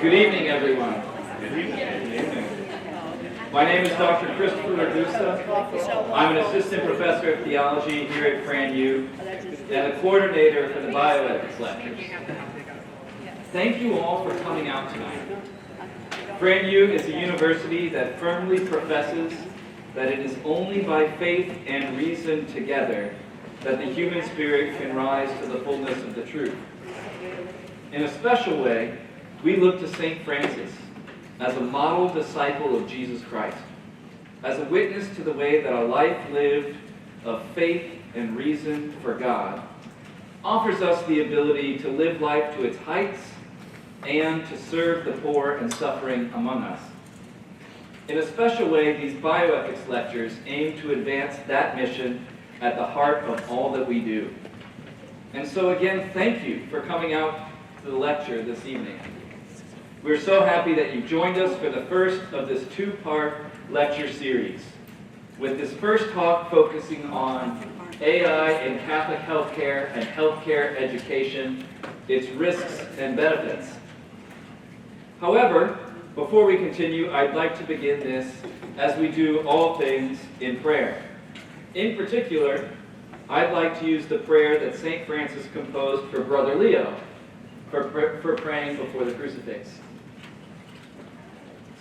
Good evening, everyone. My name is Dr. Christopher Ragusa. I'm an assistant professor of theology here at FranU and the coordinator for the bioethics lectures. Thank you all for coming out tonight. FranU is a university that firmly professes that it is only by faith and reason together that the human spirit can rise to the fullness of the truth. In a special way, we look to St. Francis as a model disciple of Jesus Christ, as a witness to the way that a life lived of faith and reason for God offers us the ability to live life to its heights and to serve the poor and suffering among us. In a special way, these bioethics lectures aim to advance that mission at the heart of all that we do. And so again, thank you for coming out to the lecture this evening. We're so happy that you joined us for the first of this two-part lecture series, with this first talk focusing on AI in Catholic healthcare and healthcare education, its risks and benefits. However, before we continue, I'd like to begin this, as we do all things, in prayer. In particular, I'd like to use the prayer that St. Francis composed for Brother Leo for praying before the crucifix.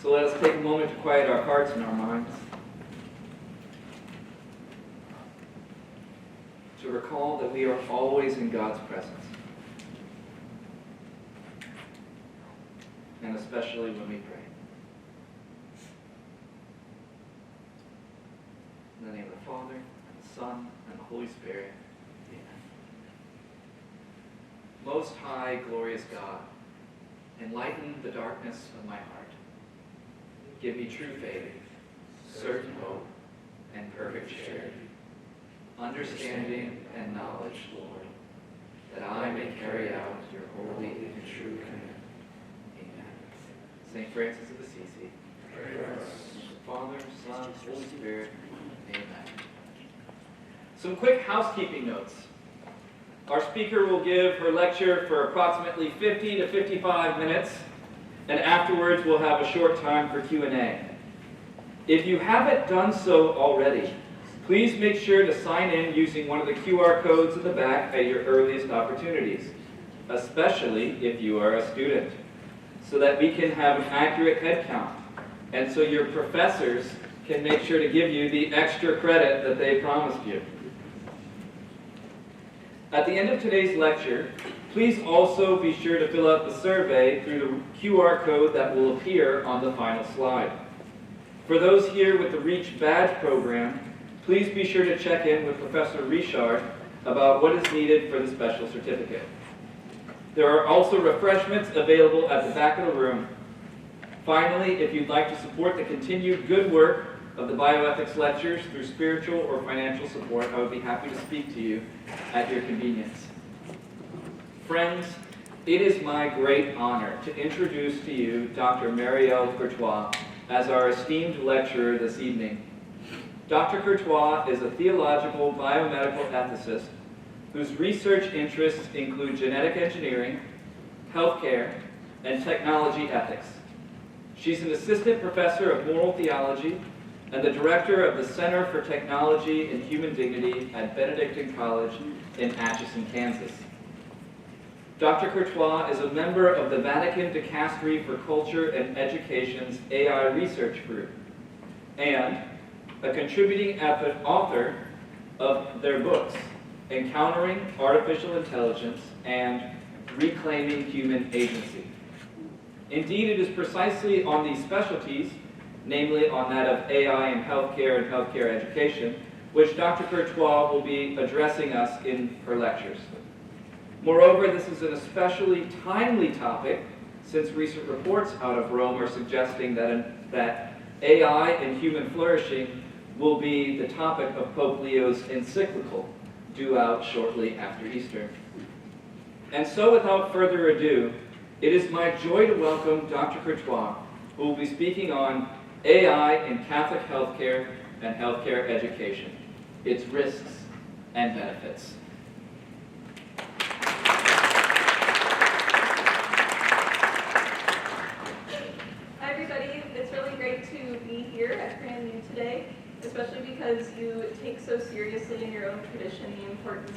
So let us take a moment to quiet our hearts and our minds, to recall that we are always in God's presence, and especially when we pray. In the name of the Father, and the Son, and the Holy Spirit. Amen. Most high, glorious God, enlighten the darkness of my heart. Give me true faith, certain hope, and perfect charity, understanding and knowledge, Lord, that I may carry out your holy and true command. Amen. St. Francis of Assisi, pray for us. Father, Son, Holy Spirit. Amen. Some quick housekeeping notes. Our speaker will give her lecture for approximately 50 to 55 minutes, and afterwards we'll have a short time for Q&A. If you haven't done so already, please make sure to sign in using one of the QR codes at the back at your earliest opportunities, especially if you are a student, so that we can have an accurate head count, and so your professors can make sure to give you the extra credit that they promised you. At the end of today's lecture, please also be sure to fill out the survey through the QR code that will appear on the final slide. For those here with the Reach Badge program, please be sure to check in with Professor Richard about what is needed for the special certificate. There are also refreshments available at the back of the room. Finally, if you'd like to support the continued good work of the bioethics lectures through spiritual or financial support, I would be happy to speak to you at your convenience. Friends, it is my great honor to introduce to you Dr. Mariele Courtois as our esteemed lecturer this evening. Dr. Courtois is a theological biomedical ethicist whose research interests include genetic engineering, healthcare, and technology ethics. She's an assistant professor of moral theology and the director of the Center for Technology and Human Dignity at Benedictine College in Atchison, Kansas. Dr. Courtois is a member of the Vatican Dicastery for Culture and Education's AI Research Group and a contributing author of their books, Encountering Artificial Intelligence and Reclaiming Human Agency. Indeed, it is precisely on these specialties, namely on that of AI in healthcare and healthcare education, which Dr. Courtois will be addressing us in her lectures. Moreover, this is an especially timely topic since recent reports out of Rome are suggesting that AI and human flourishing will be the topic of Pope Leo's encyclical due out shortly after Easter. And so without further ado, it is my joy to welcome Dr. Courtois, who will be speaking on AI in Catholic healthcare and healthcare education, its risks and benefits.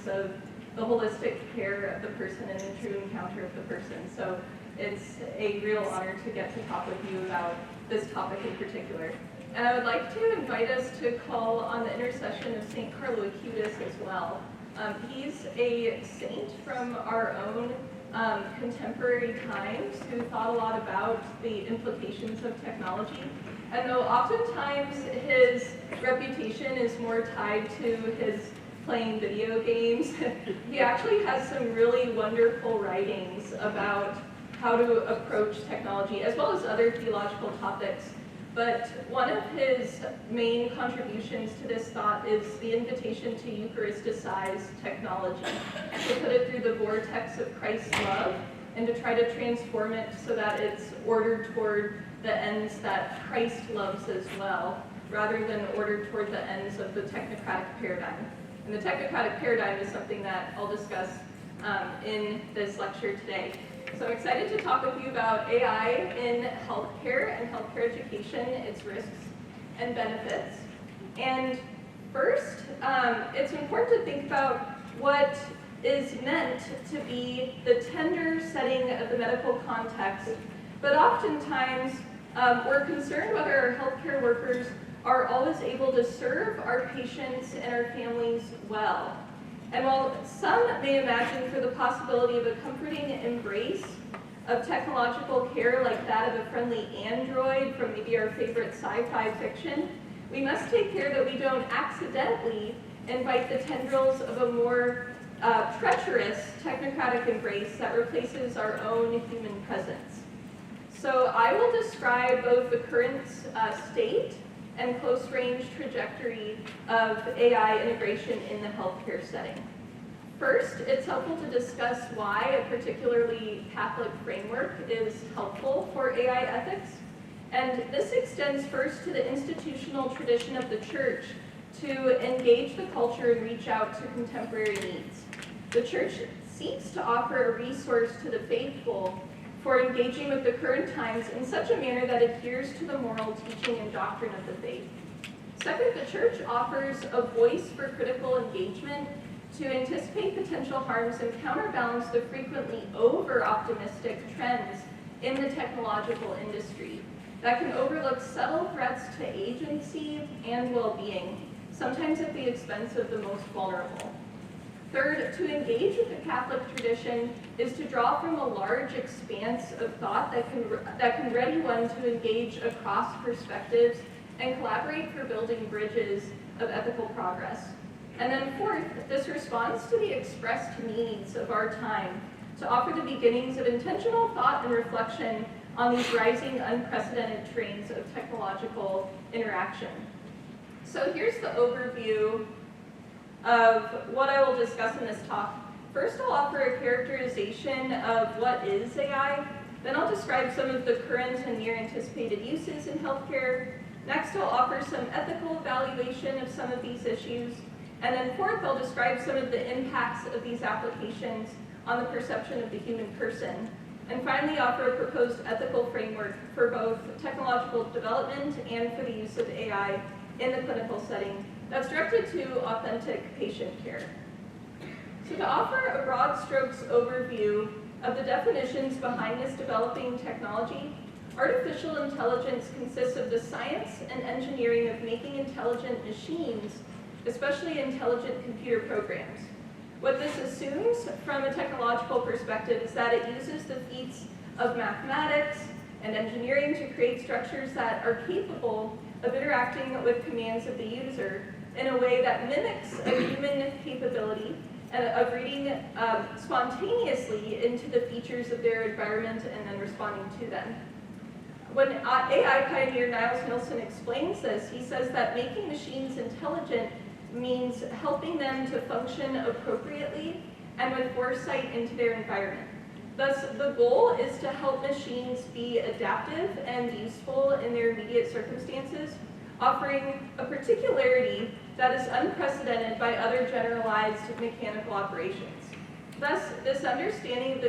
importance of the holistic care of the person and the true encounter of the person. So it's a real honor to get to talk with you about this topic in particular. And I would like to invite us to call on the intercession of St. Carlo Acutis as well. He's a saint from our own contemporary times who thought a lot about the implications of technology. And though oftentimes his reputation is more tied to his playing video games, he actually has some really wonderful writings about how to approach technology, as well as other theological topics. But one of his main contributions to this thought is the invitation to Eucharisticize technology, to put it through the vortex of Christ's love, and to try to transform it so that it's ordered toward the ends that Christ loves as well, rather than ordered toward the ends of the technocratic paradigm. And the technocratic paradigm is something that I'll discuss in this lecture today. So I'm excited to talk with you about AI in healthcare and healthcare education, its risks and benefits. And first, it's important to think about what is meant to be the tender setting of the medical context, but oftentimes we're concerned whether our healthcare workers are always able to serve our patients and our families well. And while some may imagine for the possibility of a comforting embrace of technological care like that of a friendly android from maybe our favorite sci-fi fiction, we must take care that we don't accidentally invite the tendrils of a more treacherous technocratic embrace that replaces our own human presence. So I will describe both the current state and close-range trajectory of AI integration in the healthcare setting. First, it's helpful to discuss why a particularly Catholic framework is helpful for AI ethics. And this extends first to the institutional tradition of the Church to engage the culture and reach out to contemporary needs. The Church seeks to offer a resource to the faithful for engaging with the current times in such a manner that adheres to the moral teaching and doctrine of the faith. Second, the Church offers a voice for critical engagement to anticipate potential harms and counterbalance the frequently over-optimistic trends in the technological industry that can overlook subtle threats to agency and well-being, sometimes at the expense of the most vulnerable. Third, to engage with the Catholic tradition is to draw from a large expanse of thought that can ready one to engage across perspectives and collaborate for building bridges of ethical progress. And then fourth, this responds to the expressed needs of our time to offer the beginnings of intentional thought and reflection on these rising unprecedented trains of technological interaction. So here's the overview of what I will discuss in this talk. First, I'll offer a characterization of what is AI. Then I'll describe some of the current and near anticipated uses in healthcare. Next, I'll offer some ethical evaluation of some of these issues. And then fourth, I'll describe some of the impacts of these applications on the perception of the human person. And finally, offer a proposed ethical framework for both technological development and for the use of AI in the clinical setting that's directed to authentic patient care. So to offer a broad strokes overview of the definitions behind this developing technology, artificial intelligence consists of the science and engineering of making intelligent machines, especially intelligent computer programs. What this assumes from a technological perspective is that it uses the feats of mathematics and engineering to create structures that are capable of interacting with commands of the user in a way that mimics a human capability of reading spontaneously into the features of their environment and then responding to them. When AI pioneer Niles Nilsson explains this, he says that making machines intelligent means helping them to function appropriately and with foresight into their environment. Thus, the goal is to help machines be adaptive and useful in their immediate circumstances, offering a particularity that is unprecedented by other generalized mechanical operations. Thus, this understanding of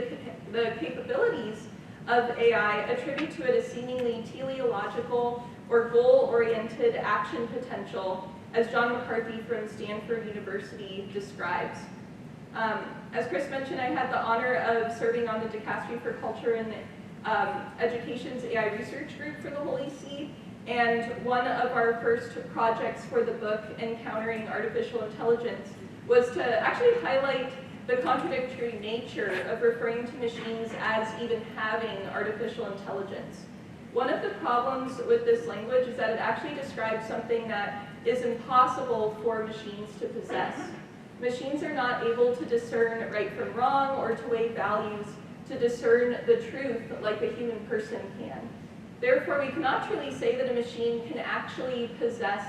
the capabilities of AI attribute to it a seemingly teleological or goal-oriented action potential, as John McCarthy from Stanford University describes. As Chris mentioned, I had the honor of serving on the Dicastery for Culture and Education's AI research group for the Holy See, and one of our first projects for the book, Encountering Artificial Intelligence, was to actually highlight the contradictory nature of referring to machines as even having artificial intelligence. One of the problems with this language is that it actually describes something that is impossible for machines to possess. Machines are not able to discern right from wrong or to weigh values, to discern the truth like a human person can. Therefore, we cannot truly say that a machine can actually possess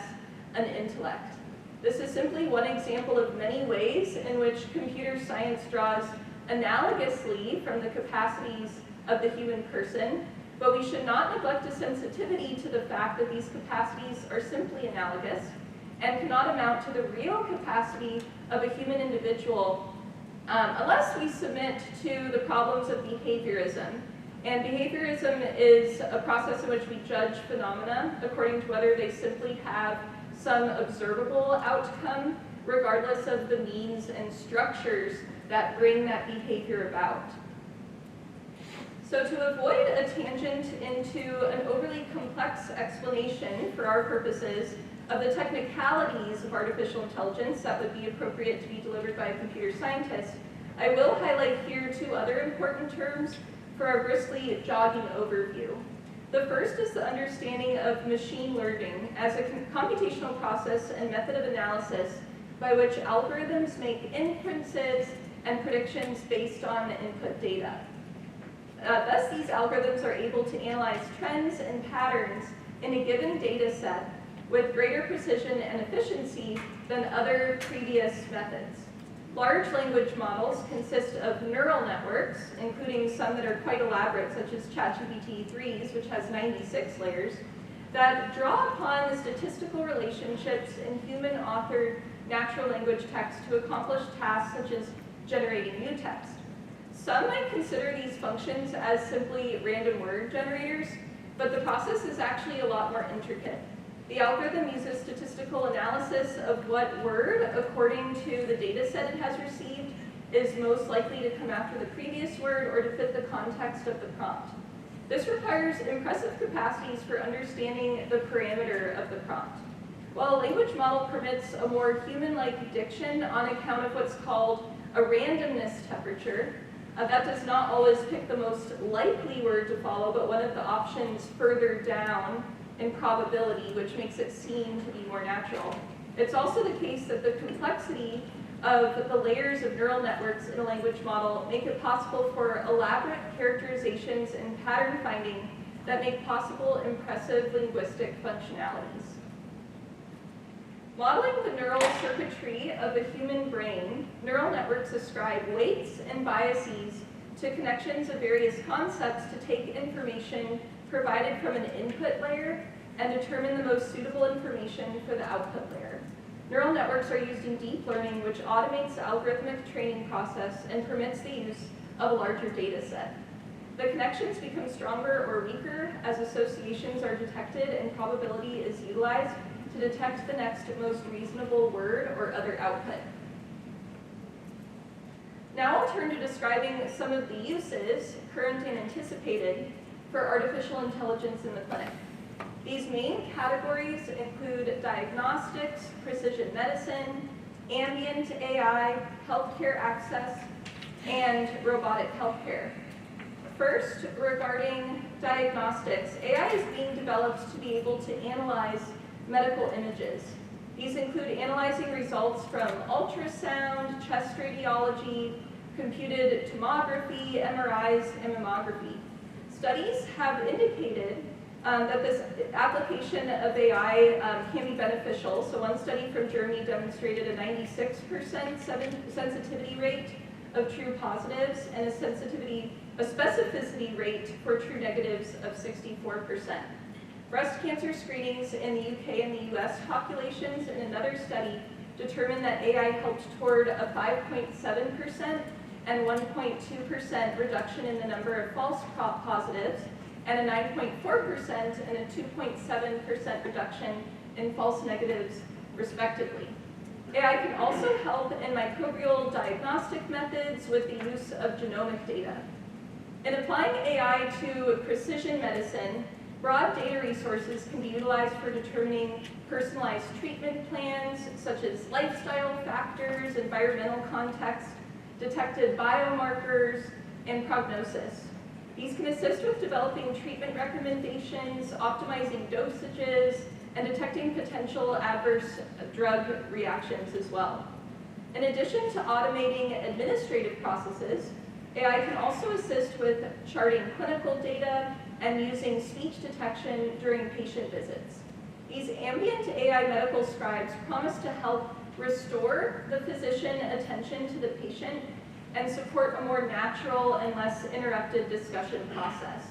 an intellect. This is simply one example of many ways in which computer science draws analogously from the capacities of the human person, but we should not neglect a sensitivity to the fact that these capacities are simply analogous and cannot amount to the real capacity of a human individual unless we submit to the problems of behaviorism. And behaviorism is a process in which we judge phenomena according to whether they simply have some observable outcome, regardless of the means and structures that bring that behavior about. So to avoid a tangent into an overly complex explanation for our purposes of the technicalities of artificial intelligence that would be appropriate to be delivered by a computer scientist, I will highlight here two other important terms for our briskly jogging overview. The first is the understanding of machine learning as a computational process and method of analysis by which algorithms make inferences and predictions based on input data. Thus, these algorithms are able to analyze trends and patterns in a given data set with greater precision and efficiency than other previous methods. Large language models consist of neural networks, including some that are quite elaborate, such as ChatGPT-3's, which has 96 layers, that draw upon the statistical relationships in human-authored natural language text to accomplish tasks such as generating new text. Some might consider these functions as simply random word generators, but the process is actually a lot more intricate. The algorithm uses statistical analysis of what word, according to the data set it has received, is most likely to come after the previous word or to fit the context of the prompt. This requires impressive capacities for understanding the parameter of the prompt. While a language model permits a more human-like diction on account of what's called a randomness temperature, that does not always pick the most likely word to follow, but one of the options further down in probability, which makes it seem to be more natural. It's also the case that the complexity of the layers of neural networks in a language model make it possible for elaborate characterizations and pattern finding that make possible impressive linguistic functionalities. Modeling the neural circuitry of the human brain, neural networks ascribe weights and biases to connections of various concepts to take information provided from an input layer and determine the most suitable information for the output layer. Neural networks are used in deep learning, which automates the algorithmic training process and permits the use of a larger data set. The connections become stronger or weaker as associations are detected and probability is utilized to detect the next most reasonable word or other output. Now I'll turn to describing some of the uses, current and anticipated, for artificial intelligence in the clinic. These main categories include diagnostics, precision medicine, ambient AI, healthcare access, and robotic healthcare. First, regarding diagnostics, AI is being developed to be able to analyze medical images. These include analyzing results from ultrasound, chest radiology, computed tomography, MRIs, and mammography. Studies have indicated that this application of AI can be beneficial. So one study from Germany demonstrated a 96% sensitivity rate of true positives and a specificity rate for true negatives of 64%. Breast cancer screenings in the UK and the US populations in another study determined that AI helped toward a 5.7% and 1.2% reduction in the number of false positives, and a 9.4% and a 2.7% reduction in false negatives, respectively. AI can also help in microbial diagnostic methods with the use of genomic data. In applying AI to precision medicine, broad data resources can be utilized for determining personalized treatment plans, such as lifestyle factors, environmental context, detected biomarkers, and prognosis. These can assist with developing treatment recommendations, optimizing dosages, and detecting potential adverse drug reactions as well. In addition to automating administrative processes, AI can also assist with charting clinical data and using speech detection during patient visits. These ambient AI medical scribes promise to help restore the physician attention to the patient and support a more natural and less interrupted discussion process.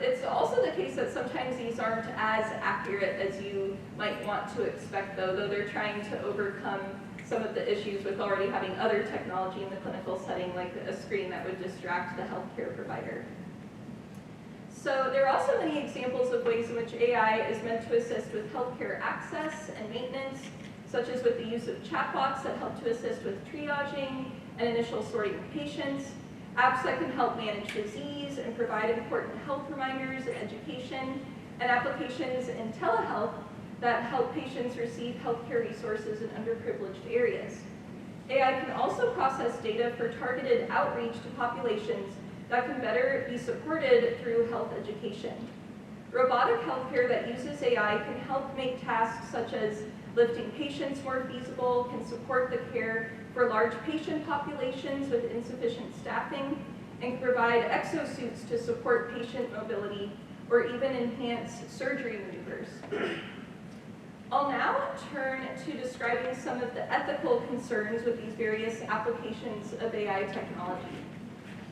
It's also the case that sometimes these aren't as accurate as you might want to expect, though they're trying to overcome some of the issues with already having other technology in the clinical setting, like a screen that would distract the healthcare provider. So there are also many examples of ways in which AI is meant to assist with healthcare access and maintenance, such as with the use of chatbots that help to assist with triaging and initial sorting of patients, apps that can help manage disease and provide important health reminders and education, and applications in telehealth that help patients receive healthcare resources in underprivileged areas. AI can also process data for targeted outreach to populations that can better be supported through health education. Robotic healthcare that uses AI can help make tasks such as lifting patients more feasible, can support the care for large patient populations with insufficient staffing, and can provide exosuits to support patient mobility or even enhance surgery maneuvers. I'll now turn to describing some of the ethical concerns with these various applications of AI technology.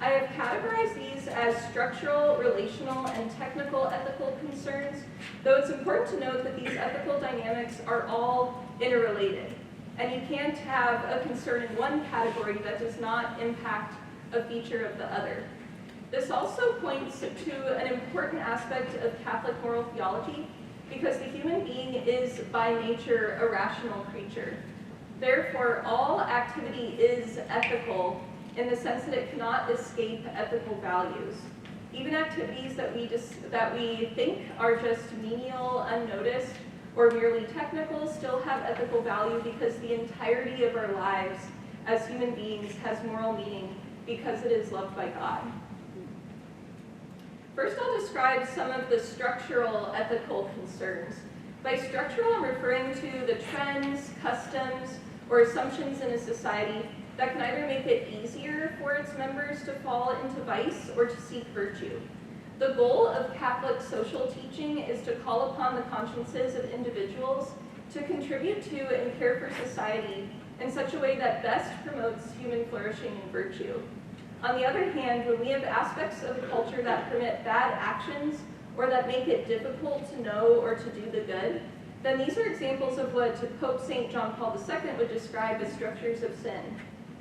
I have categorized these as structural, relational, and technical ethical concerns, though it's important to note that these ethical dynamics are all interrelated, and you can't have a concern in one category that does not impact a feature of the other. This also points to an important aspect of Catholic moral theology, because the human being is by nature a rational creature. Therefore, all activity is ethical in the sense that it cannot escape ethical values. Even activities that we think are just menial, unnoticed, or merely technical still have ethical value because the entirety of our lives as human beings has moral meaning because it is loved by God. First, I'll describe some of the structural ethical concerns. By structural, I'm referring to the trends, customs, or assumptions in a society that can either make it easier for its members to fall into vice or to seek virtue. The goal of Catholic social teaching is to call upon the consciences of individuals to contribute to and care for society in such a way that best promotes human flourishing and virtue. On the other hand, when we have aspects of the culture that permit bad actions or that make it difficult to know or to do the good, then these are examples of what Pope St. John Paul II would describe as structures of sin.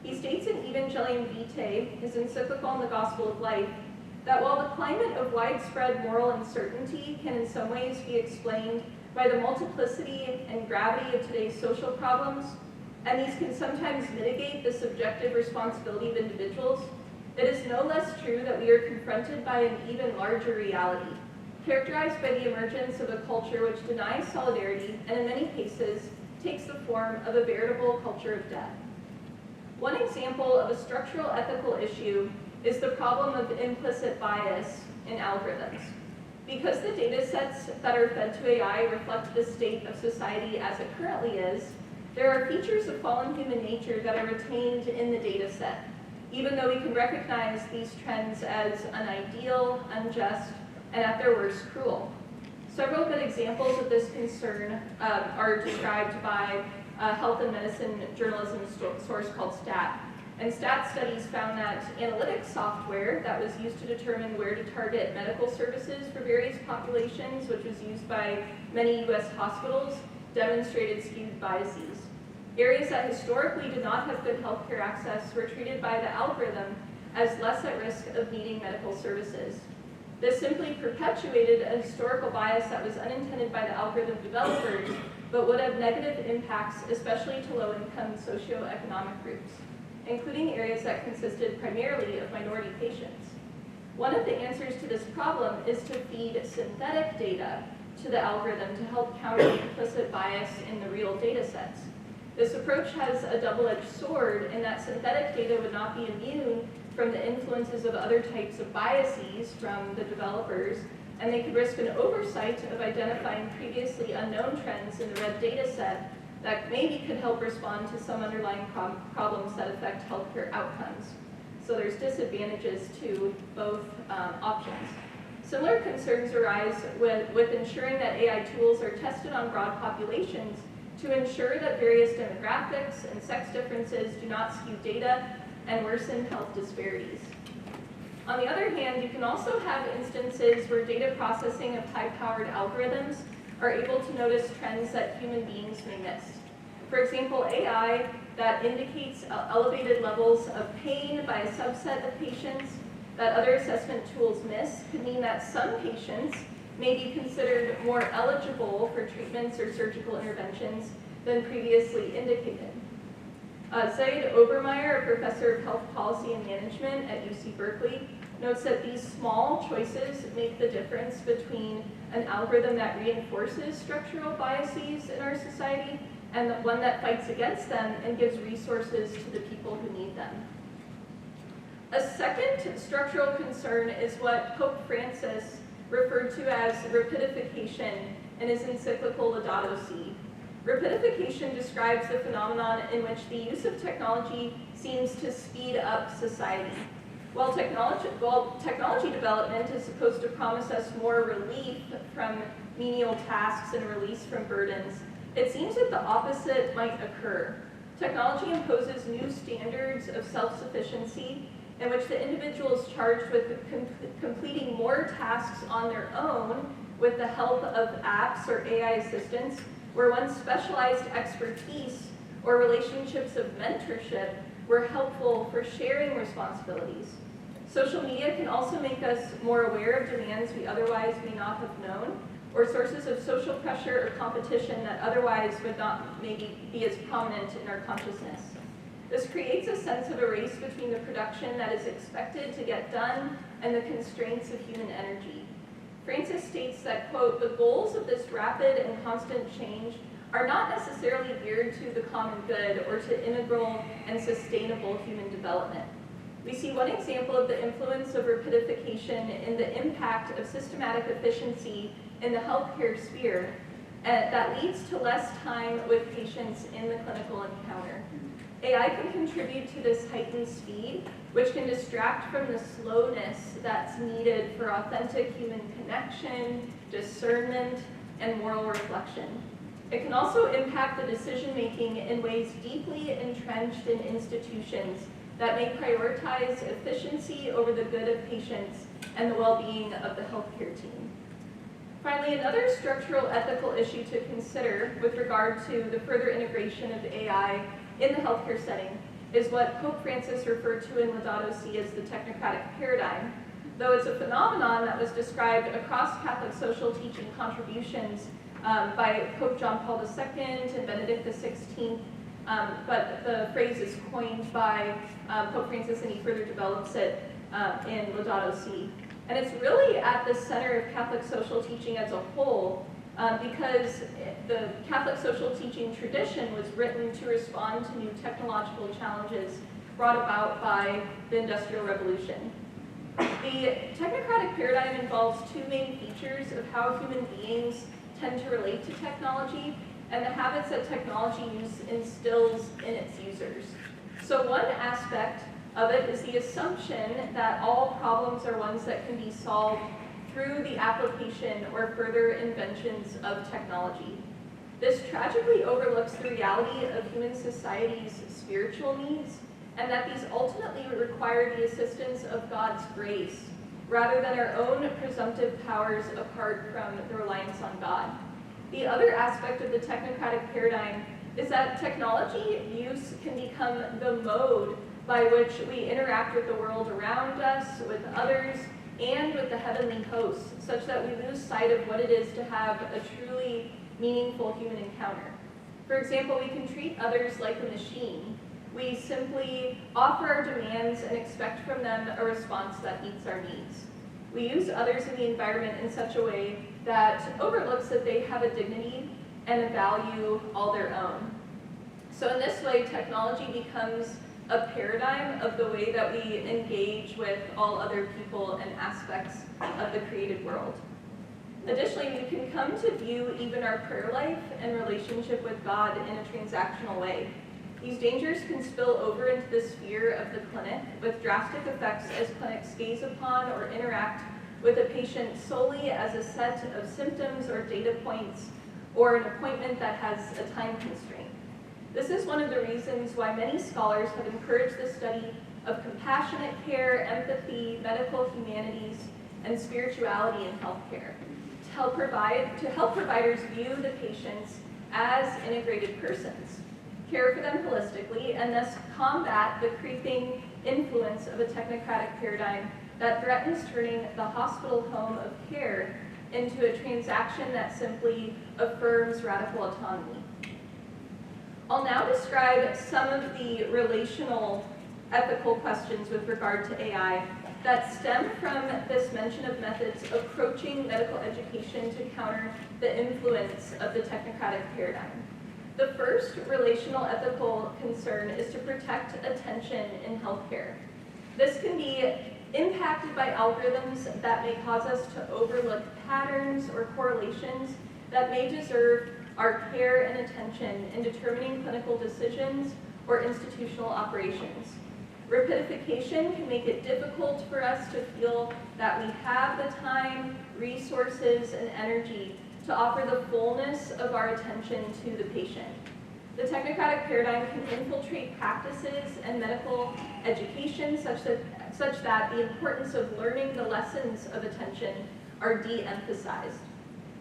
He states in Evangelium Vitae, his encyclical on the Gospel of Life, that while the climate of widespread moral uncertainty can in some ways be explained by the multiplicity and gravity of today's social problems, and these can sometimes mitigate the subjective responsibility of individuals, it is no less true that we are confronted by an even larger reality, characterized by the emergence of a culture which denies solidarity and in many cases takes the form of a veritable culture of death. One example of a structural ethical issue is the problem of implicit bias in algorithms. Because the data sets that are fed to AI reflect the state of society as it currently is, there are features of fallen human nature that are retained in the data set, even though we can recognize these trends as unideal, unjust, and at their worst, cruel. Several good examples of this concern are described by a health and medicine journalism source called STAT. And STAT studies found that analytics software that was used to determine where to target medical services for various populations, which was used by many US hospitals, demonstrated skewed biases. Areas that historically did not have good healthcare access were treated by the algorithm as less at risk of needing medical services. This simply perpetuated a historical bias that was unintended by the algorithm developers, but would have negative impacts, especially to low-income socioeconomic groups, including areas that consisted primarily of minority patients. One of the answers to this problem is to feed synthetic data to the algorithm to help counter implicit bias in the real data sets. This approach has a double-edged sword in that synthetic data would not be immune from the influences of other types of biases from the developers, and they could risk an oversight of identifying previously unknown trends in the red data set that maybe could help respond to some underlying problems that affect healthcare outcomes. So there's disadvantages to both options. Similar concerns arise with ensuring that AI tools are tested on broad populations to ensure that various demographics and sex differences do not skew data and worsen health disparities. On the other hand, you can also have instances where data processing of high-powered algorithms are able to notice trends that human beings may miss. For example, AI that indicates elevated levels of pain by a subset of patients that other assessment tools miss could mean that some patients may be considered more eligible for treatments or surgical interventions than previously indicated. Zaid Obermeyer, a professor of health policy and management at UC Berkeley, notes that these small choices make the difference between an algorithm that reinforces structural biases in our society and the one that fights against them and gives resources to the people who need them. A second structural concern is what Pope Francis referred to as rapidification in his encyclical Laudato Si. Rapidification describes the phenomenon in which the use of technology seems to speed up society. While technology development is supposed to promise us more relief from menial tasks and release from burdens, it seems that the opposite might occur. Technology imposes new standards of self-sufficiency in which the individual is charged with completing more tasks on their own with the help of apps or AI assistants, where one's specialized expertise or relationships of mentorship were helpful for sharing responsibilities. Social media can also make us more aware of demands we otherwise may not have known, or sources of social pressure or competition that otherwise would not maybe be as prominent in our consciousness. This creates a sense of a race between the production that is expected to get done and the constraints of human energy. Francis states that, quote, the goals of this rapid and constant change are not necessarily geared to the common good or to integral and sustainable human development. We see one example of the influence of rapidification in the impact of systematic efficiency in the healthcare sphere that leads to less time with patients in the clinical encounter. AI can contribute to this heightened speed, which can distract from the slowness that's needed for authentic human connection, discernment, and moral reflection. It can also impact the decision-making in ways deeply entrenched in institutions that may prioritize efficiency over the good of patients and the well-being of the healthcare team. Finally, another structural ethical issue to consider with regard to the further integration of AI in the healthcare setting is what Pope Francis referred to in Laudato Si as the technocratic paradigm, though it's a phenomenon that was described across Catholic social teaching contributions by Pope John Paul II and Benedict XVI, but the phrase is coined by Pope Francis and he further develops it in Laudato Si. And it's really at the center of Catholic social teaching as a whole, because the Catholic social teaching tradition was written to respond to new technological challenges brought about by the Industrial Revolution. The technocratic paradigm involves two main features of how human beings tend to relate to technology and the habits that technology use instills in its users. So one aspect of it is the assumption that all problems are ones that can be solved through the application or further inventions of technology. This tragically overlooks the reality of human society's spiritual needs and that these ultimately require the assistance of God's grace rather than our own presumptive powers apart from the reliance on God. The other aspect of the technocratic paradigm is that technology use can become the mode by which we interact with the world around us, with others, and with the heavenly hosts, such that we lose sight of what it is to have a truly meaningful human encounter. For example, we can treat others like a machine. We simply offer our demands and expect from them a response that meets our needs. We use others in the environment in such a way that overlooks that they have a dignity and a value all their own. So in this way, technology becomes a paradigm of the way that we engage with all other people and aspects of the created world. Additionally, we can come to view even our prayer life and relationship with God in a transactional way. These dangers can spill over into the sphere of the clinic with drastic effects as clinics gaze upon or interact with a patient solely as a set of symptoms or data points or an appointment that has a time constraint. This is one of the reasons why many scholars have encouraged the study of compassionate care, empathy, medical humanities, and spirituality in healthcare to help providers view the patients as integrated persons, care for them holistically, and thus combat the creeping influence of a technocratic paradigm that threatens turning the hospital home of care into a transaction that simply affirms radical autonomy. I'll now describe some of the relational ethical questions with regard to AI that stem from this mention of methods approaching medical education to counter the influence of the technocratic paradigm. The first relational ethical concern is to protect attention in healthcare. This can be impacted by algorithms that may cause us to overlook patterns or correlations that may deserve our care and attention in determining clinical decisions or institutional operations. Rapidification can make it difficult for us to feel that we have the time, resources, and energy to offer the fullness of our attention to the patient. The technocratic paradigm can infiltrate practices and medical education such that the importance of learning the lessons of attention are de-emphasized.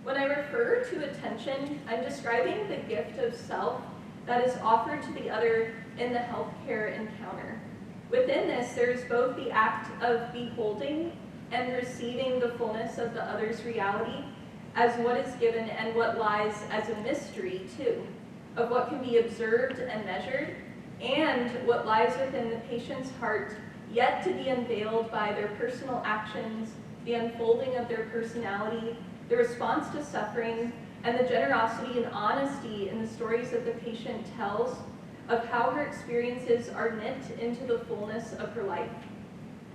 When I refer to attention, I'm describing the gift of self that is offered to the other in the healthcare encounter. Within this, there is both the act of beholding and receiving the fullness of the other's reality as what is given and what lies as a mystery, too, of what can be observed and measured, and what lies within the patient's heart, yet to be unveiled by their personal actions, the unfolding of their personality, the response to suffering, and the generosity and honesty in the stories that the patient tells of how her experiences are knit into the fullness of her life.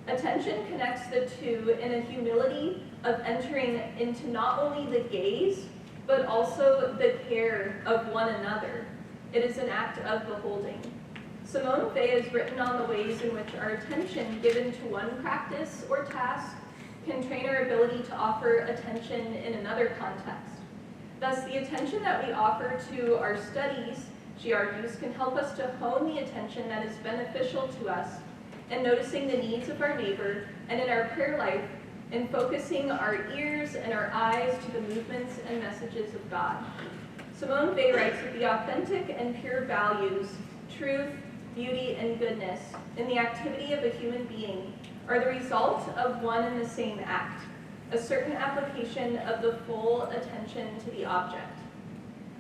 Attention connects the two in a humility of entering into not only the gaze, but also the care of one another. It is an act of beholding. Simone Weil has written on the ways in which our attention given to one practice or task can train our ability to offer attention in another context. Thus, the attention that we offer to our studies, she argues, can help us to hone the attention that is beneficial to us in noticing the needs of our neighbor and in our prayer life in focusing our ears and our eyes to the movements and messages of God. Simone Weil writes that the authentic and pure values, truth, beauty, and goodness in the activity of a human being are the result of one and the same act, a certain application of the full attention to the object.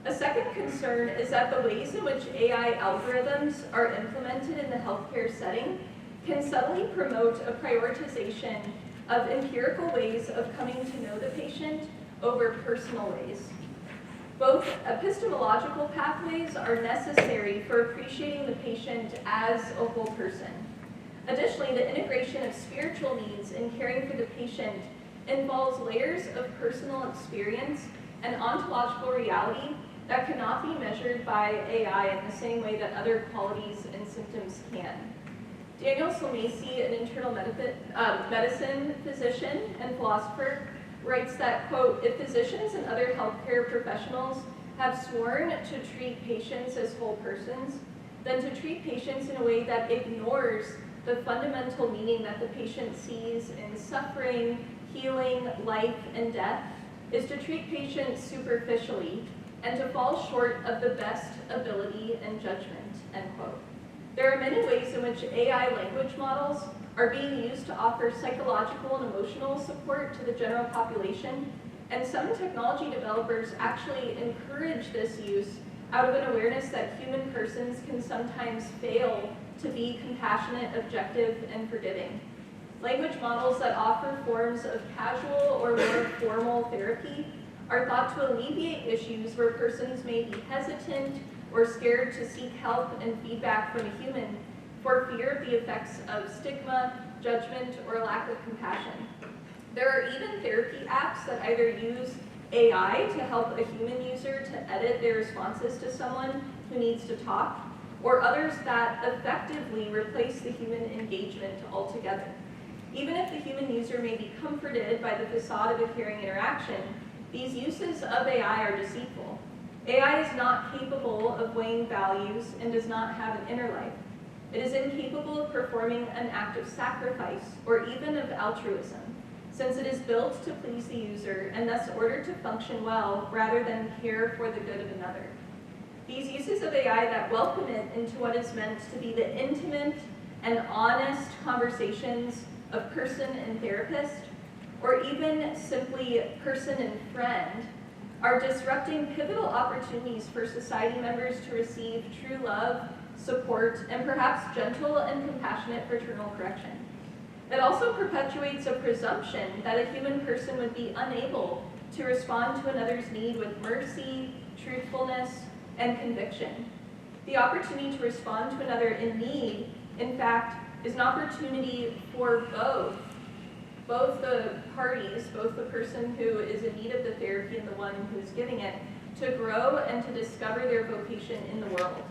A second concern is that the ways in which AI algorithms are implemented in the healthcare setting can subtly promote a prioritization of empirical ways of coming to know the patient over personal ways. Both epistemological pathways are necessary for appreciating the patient as a whole person. Additionally, the integration of spiritual needs in caring for the patient involves layers of personal experience and ontological reality that cannot be measured by AI in the same way that other qualities and symptoms can. Daniel Sulmacy, an internal medicine physician and philosopher, writes that, quote, if physicians and other healthcare professionals have sworn to treat patients as whole persons, then to treat patients in a way that ignores the fundamental meaning that the patient sees in suffering, healing, life, and death is to treat patients superficially and to fall short of the best ability and judgment, end quote. There are many ways in which AI language models are being used to offer psychological and emotional support to the general population, And some technology developers actually encourage this use out of an awareness that human persons can sometimes fail to be compassionate, objective, and forgiving. Language models that offer forms of casual or more formal therapy are thought to alleviate issues where persons may be hesitant or scared to seek help and feedback from a human for fear of the effects of stigma, judgment, or lack of compassion. There are even therapy apps that either use AI to help a human user to edit their responses to someone who needs to talk, or others that effectively replace the human engagement altogether. Even if the human user may be comforted by the facade of a caring interaction, these uses of AI are deceitful. AI is not capable of weighing values and does not have an inner life. It is incapable of performing an act of sacrifice or even of altruism, since it is built to please the user and thus ordered to function well rather than care for the good of another. These uses of AI that welcome it into what is meant to be the intimate and honest conversations of person and therapist, or even simply person and friend, are disrupting pivotal opportunities for society members to receive true love, support, and perhaps gentle and compassionate fraternal correction. It also perpetuates a presumption that a human person would be unable to respond to another's need with mercy, truthfulness, and conviction. The opportunity to respond to another in need, in fact, is an opportunity for both the parties, both the person who is in need of the therapy and the one who's giving it, to grow and to discover their vocation in the world.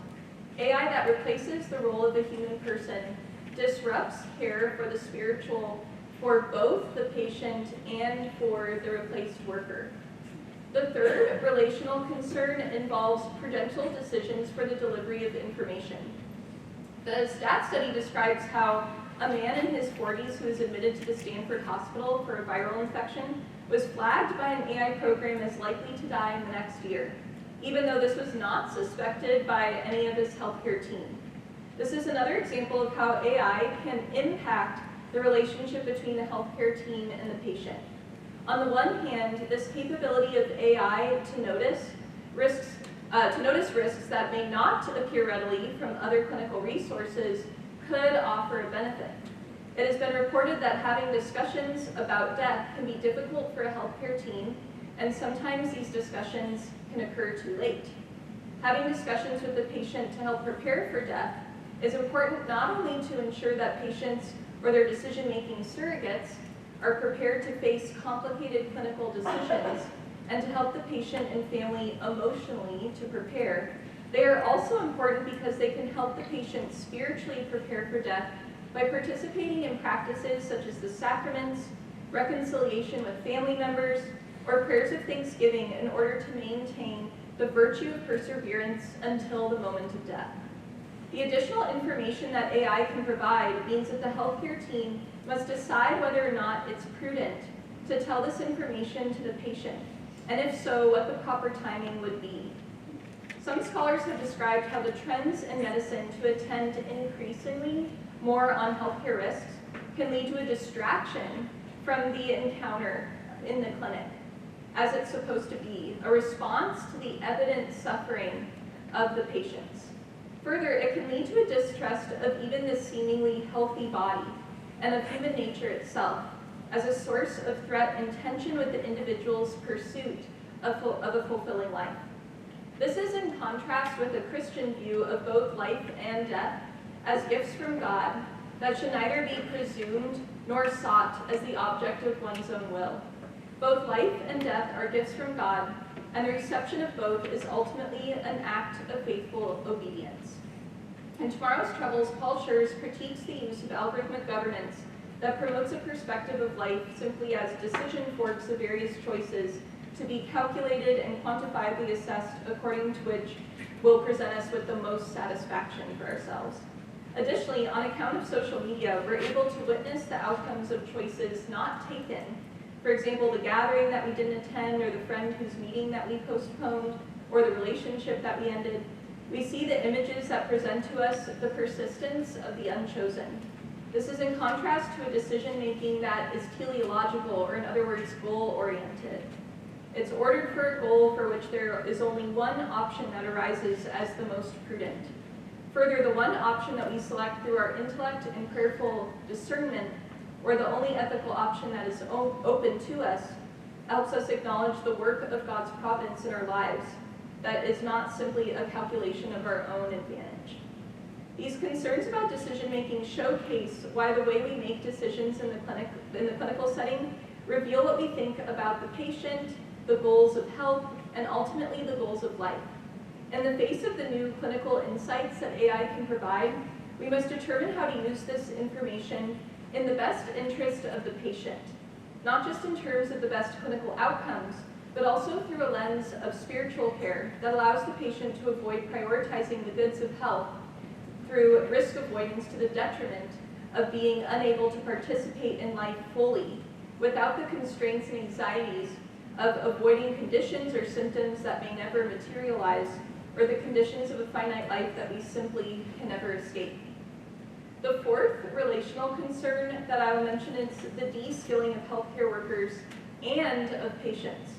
AI that replaces the role of a human person disrupts care for the spiritual for both the patient and for the replaced worker. The third relational concern involves prudential decisions for the delivery of information. The STAT study describes how a man in his 40s who was admitted to the Stanford Hospital for a viral infection was flagged by an AI program as likely to die in the next year, even though this was not suspected by any of his healthcare team. This is another example of how AI can impact the relationship between the healthcare team and the patient. On the one hand, this capability of AI to notice risks that may not appear readily from other clinical resources could offer a benefit. It has been reported that having discussions about death can be difficult for a healthcare team, and sometimes these discussions can occur too late. Having discussions with the patient to help prepare for death is important not only to ensure that patients or their decision-making surrogates are prepared to face complicated clinical decisions and to help the patient and family emotionally to prepare. They are also important because they can help the patient spiritually prepare for death by participating in practices such as the sacraments, reconciliation with family members, or prayers of thanksgiving in order to maintain the virtue of perseverance until the moment of death. The additional information that AI can provide means that the healthcare team must decide whether or not it's prudent to tell this information to the patient, and if so, what the proper timing would be. Some scholars have described how the trends in medicine to attend increasingly more on healthcare risks can lead to a distraction from the encounter in the clinic, as it's supposed to be, a response to the evident suffering of the patients. Further, it can lead to a distrust of even the seemingly healthy body and of human nature itself as a source of threat and tension with the individual's pursuit of a fulfilling life. This is in contrast with a Christian view of both life and death as gifts from God that should neither be presumed nor sought as the object of one's own will. Both life and death are gifts from God, and the reception of both is ultimately an act of faithful obedience. In Tomorrow's Troubles, Paul Schurz critiques the use of algorithmic governance that promotes a perspective of life simply as decision forks of various choices to be calculated and quantifiably assessed according to which will present us with the most satisfaction for ourselves. Additionally, on account of social media, we're able to witness the outcomes of choices not taken. For example, the gathering that we didn't attend, or the friend whose meeting that we postponed, or the relationship that we ended. We see the images that present to us the persistence of the unchosen. This is in contrast to a decision-making that is teleological, or in other words, goal-oriented. It's ordered for a goal for which there is only one option that arises as the most prudent. Further, the one option that we select through our intellect and prayerful discernment, or the only ethical option that is open to us, helps us acknowledge the work of God's providence in our lives that is not simply a calculation of our own advantage. These concerns about decision-making showcase why the way we make decisions in the clinical setting reveal what we think about the patient, the goals of health, and ultimately the goals of life. In the face of the new clinical insights that AI can provide, we must determine how to use this information in the best interest of the patient, not just in terms of the best clinical outcomes, but also through a lens of spiritual care that allows the patient to avoid prioritizing the goods of health through risk avoidance to the detriment of being unable to participate in life fully without the constraints and anxieties of avoiding conditions or symptoms that may never materialize, or the conditions of a finite life that we simply can never escape. The fourth relational concern that I will mention is the de-skilling of healthcare workers and of patients.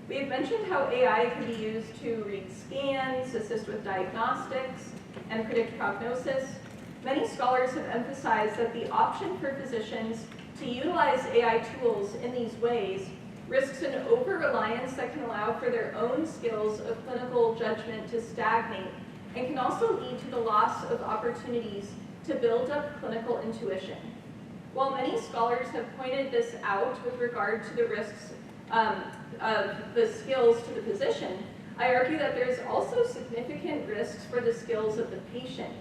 We have mentioned how AI can be used to read scans, assist with diagnostics, and predict prognosis. Many scholars have emphasized that the option for physicians to utilize AI tools in these ways risks an over-reliance that can allow for their own skills of clinical judgment to stagnate and can also lead to the loss of opportunities to build up clinical intuition. While many scholars have pointed this out with regard to the risks of the skills to the physician, I argue that there's also significant risks for the skills of the patient.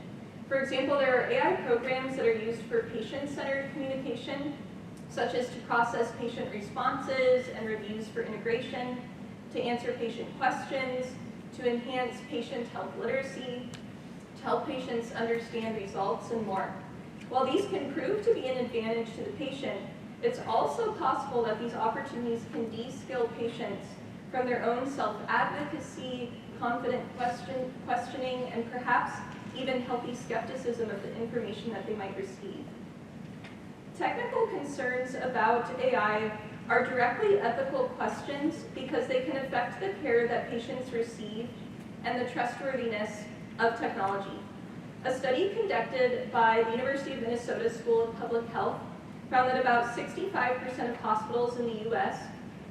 For example, there are AI programs that are used for patient-centered communication, such as to process patient responses and reviews for integration, to answer patient questions, to enhance patient health literacy, to help patients understand results, and more. While these can prove to be an advantage to the patient, it's also possible that these opportunities can de-skill patients from their own self-advocacy, confident questioning, and perhaps even healthy skepticism of the information that they might receive. Technical concerns about AI are directly ethical questions because they can affect the care that patients receive and the trustworthiness of technology. A study conducted by the University of Minnesota School of Public Health found that about 65% of hospitals in the US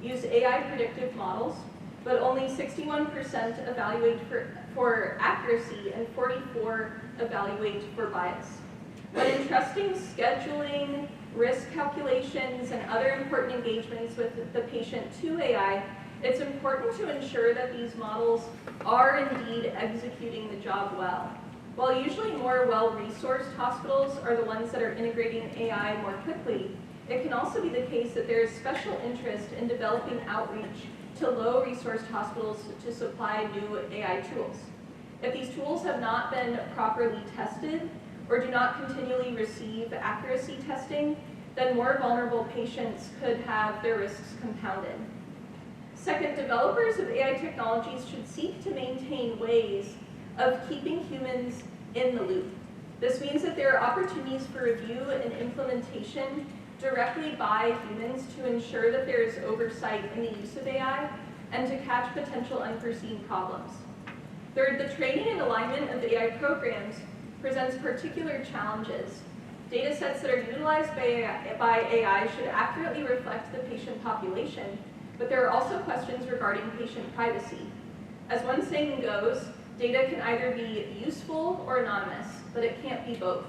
use AI predictive models, but only 61% evaluate for accuracy and 44% evaluate for bias. When entrusting scheduling, risk calculations, and other important engagements with the patient to AI, it's important to ensure that these models are indeed executing the job well. While usually more well-resourced hospitals are the ones that are integrating AI more quickly, it can also be the case that there is special interest in developing outreach to low-resourced hospitals to supply new AI tools. If these tools have not been properly tested or do not continually receive accuracy testing, then more vulnerable patients could have their risks compounded. Second, developers of AI technologies should seek to maintain ways of keeping humans in the loop. This means that there are opportunities for review and implementation directly by humans to ensure that there is oversight in the use of AI and to catch potential unforeseen problems. Third, the training and alignment of AI programs presents particular challenges. Data sets that are utilized by AI should accurately reflect the patient population, but there are also questions regarding patient privacy. As one saying goes, data can either be useful or anonymous, but it can't be both.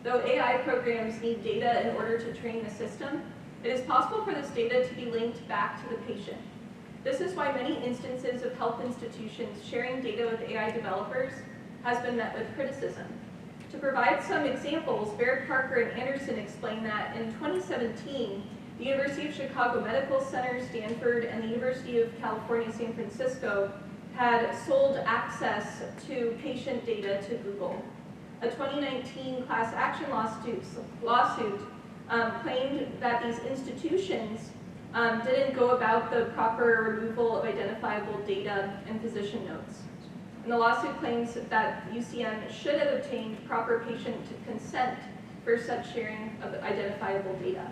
Though AI programs need data in order to train the system, it is possible for this data to be linked back to the patient. This is why many instances of health institutions sharing data with AI developers has been met with criticism. To provide some examples, Baird, Parker, and Anderson explain that in 2017, the University of Chicago Medical Center, Stanford, and the University of California, San Francisco had sold access to patient data to Google. A 2019 class action lawsuit claimed that these institutions didn't go about the proper removal of identifiable data and physician notes. And the lawsuit claims that UCM should have obtained proper patient consent for such sharing of identifiable data.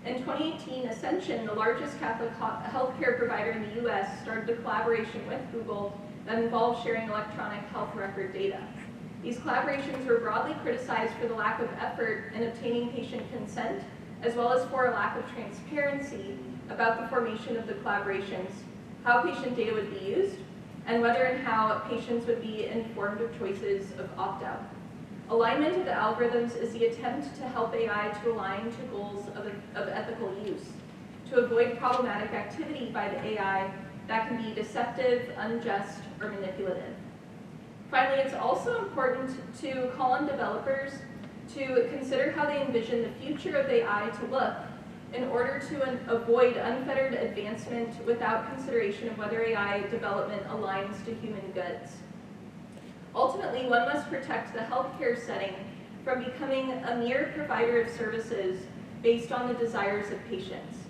In 2018, Ascension, the largest Catholic healthcare provider in the US, started a collaboration with Google that involved sharing electronic health record data. These collaborations were broadly criticized for the lack of effort in obtaining patient consent, as well as for a lack of transparency about the formation of the collaborations, how patient data would be used, and whether and how patients would be informed of choices of opt-out. Alignment of the algorithms is the attempt to help AI to align to goals of ethical use, to avoid problematic activity by the AI that can be deceptive, unjust, or manipulative. Finally, it's also important to call on developers to consider how they envision the future of AI to look in order to avoid unfettered advancement without consideration of whether AI development aligns to human goods. Ultimately, one must protect the healthcare setting from becoming a mere provider of services based on the desires of patients.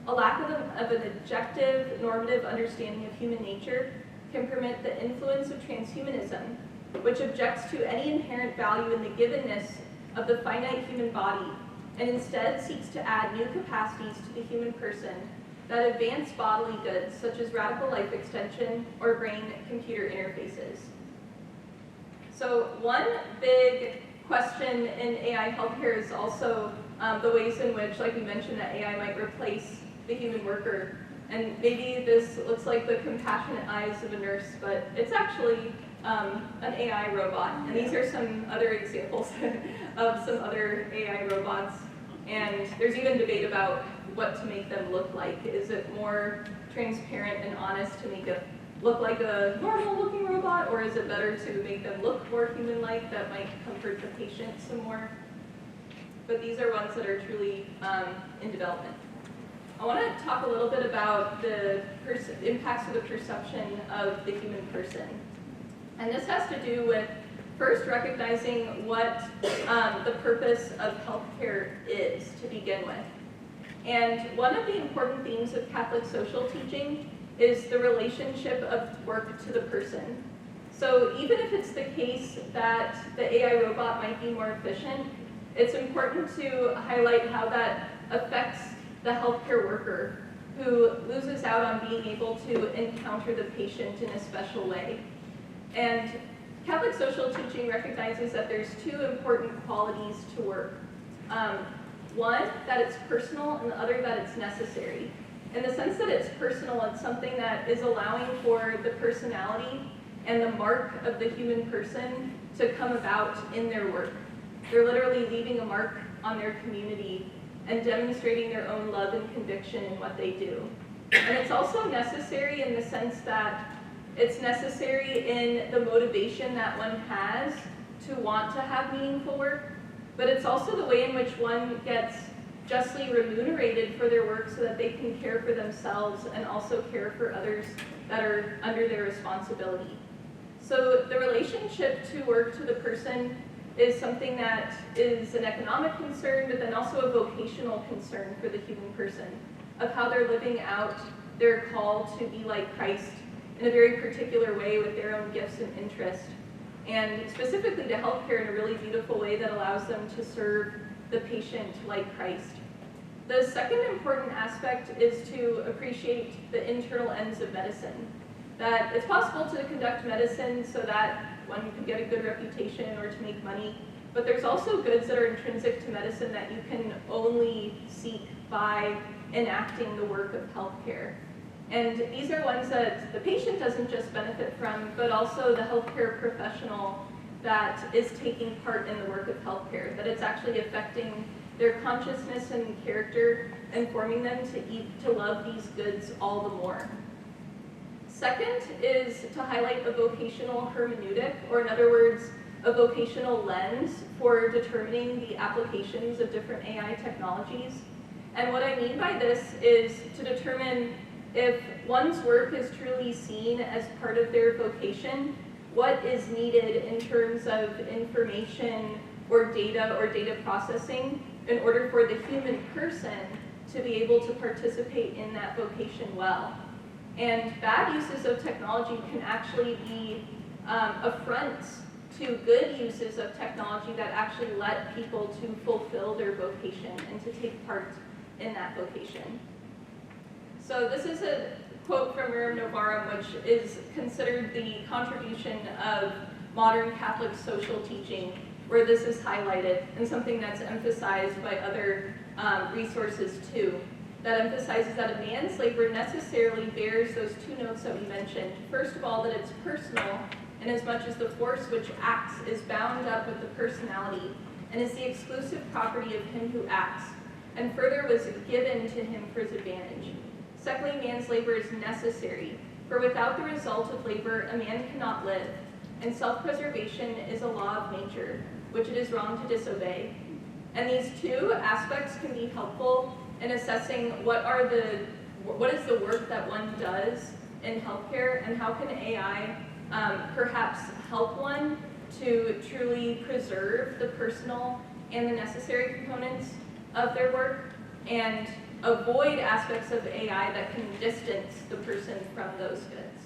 A lack of an objective, normative understanding of human nature can permit the influence of transhumanism, which objects to any inherent value in the givenness of the finite human body, and instead seeks to add new capacities to the human person that advance bodily goods, such as radical life extension or brain-computer interfaces. So one big question in AI healthcare is also the ways in which, like we mentioned, that AI might replace the human worker. And maybe this looks like the compassionate eyes of a nurse, but it's actually an AI robot. And these are some other examples of some other AI robots. And there's even debate about what to make them look like. Is it more transparent and honest to make it look like a normal-looking robot, or is it better to make them look more human-like? That might comfort the patient some more. But these are ones that are truly in development. I want to talk a little bit about the impacts of the perception of the human person. And this has to do with first recognizing what the purpose of healthcare is to begin with. And one of the important themes of Catholic social teaching is the relationship of work to the person. So even if it's the case that the AI robot might be more efficient, it's important to highlight how that affects the healthcare worker who loses out on being able to encounter the patient in a special way. And Catholic social teaching recognizes that there's two important qualities to work. One, that it's personal, and the other, that it's necessary. In the sense that it's personal, it's something that is allowing for the personality and the mark of the human person to come about in their work. They're literally leaving a mark on their community and demonstrating their own love and conviction in what they do. And it's also necessary in the sense that it's necessary in the motivation that one has to want to have meaningful work, but it's also the way in which one gets justly remunerated for their work so that they can care for themselves and also care for others that are under their responsibility. So the relationship to work to the person is something that is an economic concern, but then also a vocational concern for the human person, of how they're living out their call to be like Christ in a very particular way with their own gifts and interests, and specifically to healthcare in a really beautiful way that allows them to serve the patient like Christ. The second important aspect is to appreciate the internal ends of medicine. That it's possible to conduct medicine so that one can get a good reputation or to make money, but there's also goods that are intrinsic to medicine that you can only seek by enacting the work of healthcare. And these are ones that the patient doesn't just benefit from, but also the healthcare professional that is taking part in the work of healthcare, that it's actually affecting their consciousness and character and forming them to love these goods all the more. Second is to highlight a vocational hermeneutic, or in other words, a vocational lens for determining the applications of different AI technologies. And what I mean by this is to determine if one's work is truly seen as part of their vocation, what is needed in terms of information or data processing in order for the human person to be able to participate in that vocation well. And bad uses of technology can actually be affronts to good uses of technology that actually let people to fulfill their vocation and to take part in that vocation. So this is a quote from Rerum Novarum, which is considered the contribution of modern Catholic social teaching, where this is highlighted, and something that's emphasized by other resources too, that emphasizes that a man's labor necessarily bears those two notes that we mentioned. First of all, that it's personal, inasmuch as the force which acts is bound up with the personality and is the exclusive property of him who acts, and further was given to him for his advantage. Secondly, man's labor is necessary, for without the result of labor a man cannot live, and self-preservation is a law of nature, which it is wrong to disobey. And these two aspects can be helpful in assessing what is the work that one does in healthcare, and how can AI perhaps help one to truly preserve the personal and the necessary components of their work, and avoid aspects of AI that can distance the person from those goods.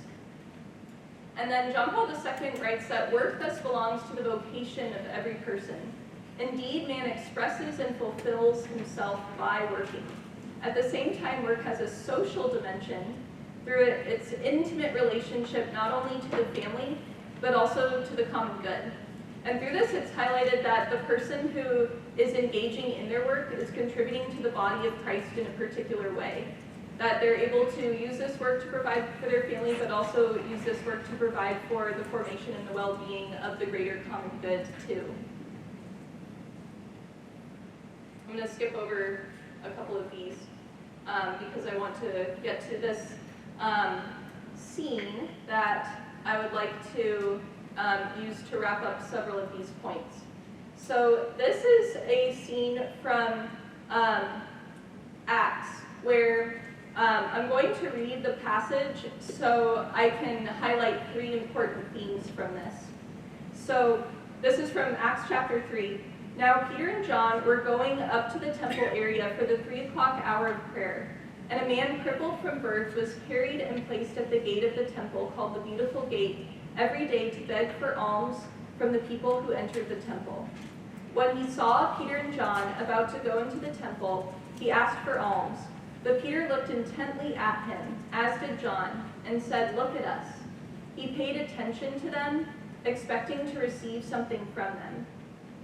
And then John Paul II writes that work thus belongs to the vocation of every person. Indeed, man expresses and fulfills himself by working. At the same time, work has a social dimension through its intimate relationship not only to the family, but also to the common good. And through this, it's highlighted that the person who is engaging in their work is contributing to the body of Christ in a particular way. That they're able to use this work to provide for their family, but also use this work to provide for the formation and the well-being of the greater common good too. I'm going to skip over a couple of these because I want to get to this scene that I would like to use to wrap up several of these points. So this is a scene from Acts where I'm going to read the passage so I can highlight three important themes from this. So this is from Acts chapter 3. Now Peter and John were going up to the temple area for the 3 o'clock hour of prayer, and a man crippled from birth was carried and placed at the gate of the temple called the Beautiful Gate every day to beg for alms from the people who entered the temple. When he saw Peter and John about to go into the temple, he asked for alms. But Peter looked intently at him, as did John, and said, "Look at us." He paid attention to them, expecting to receive something from them.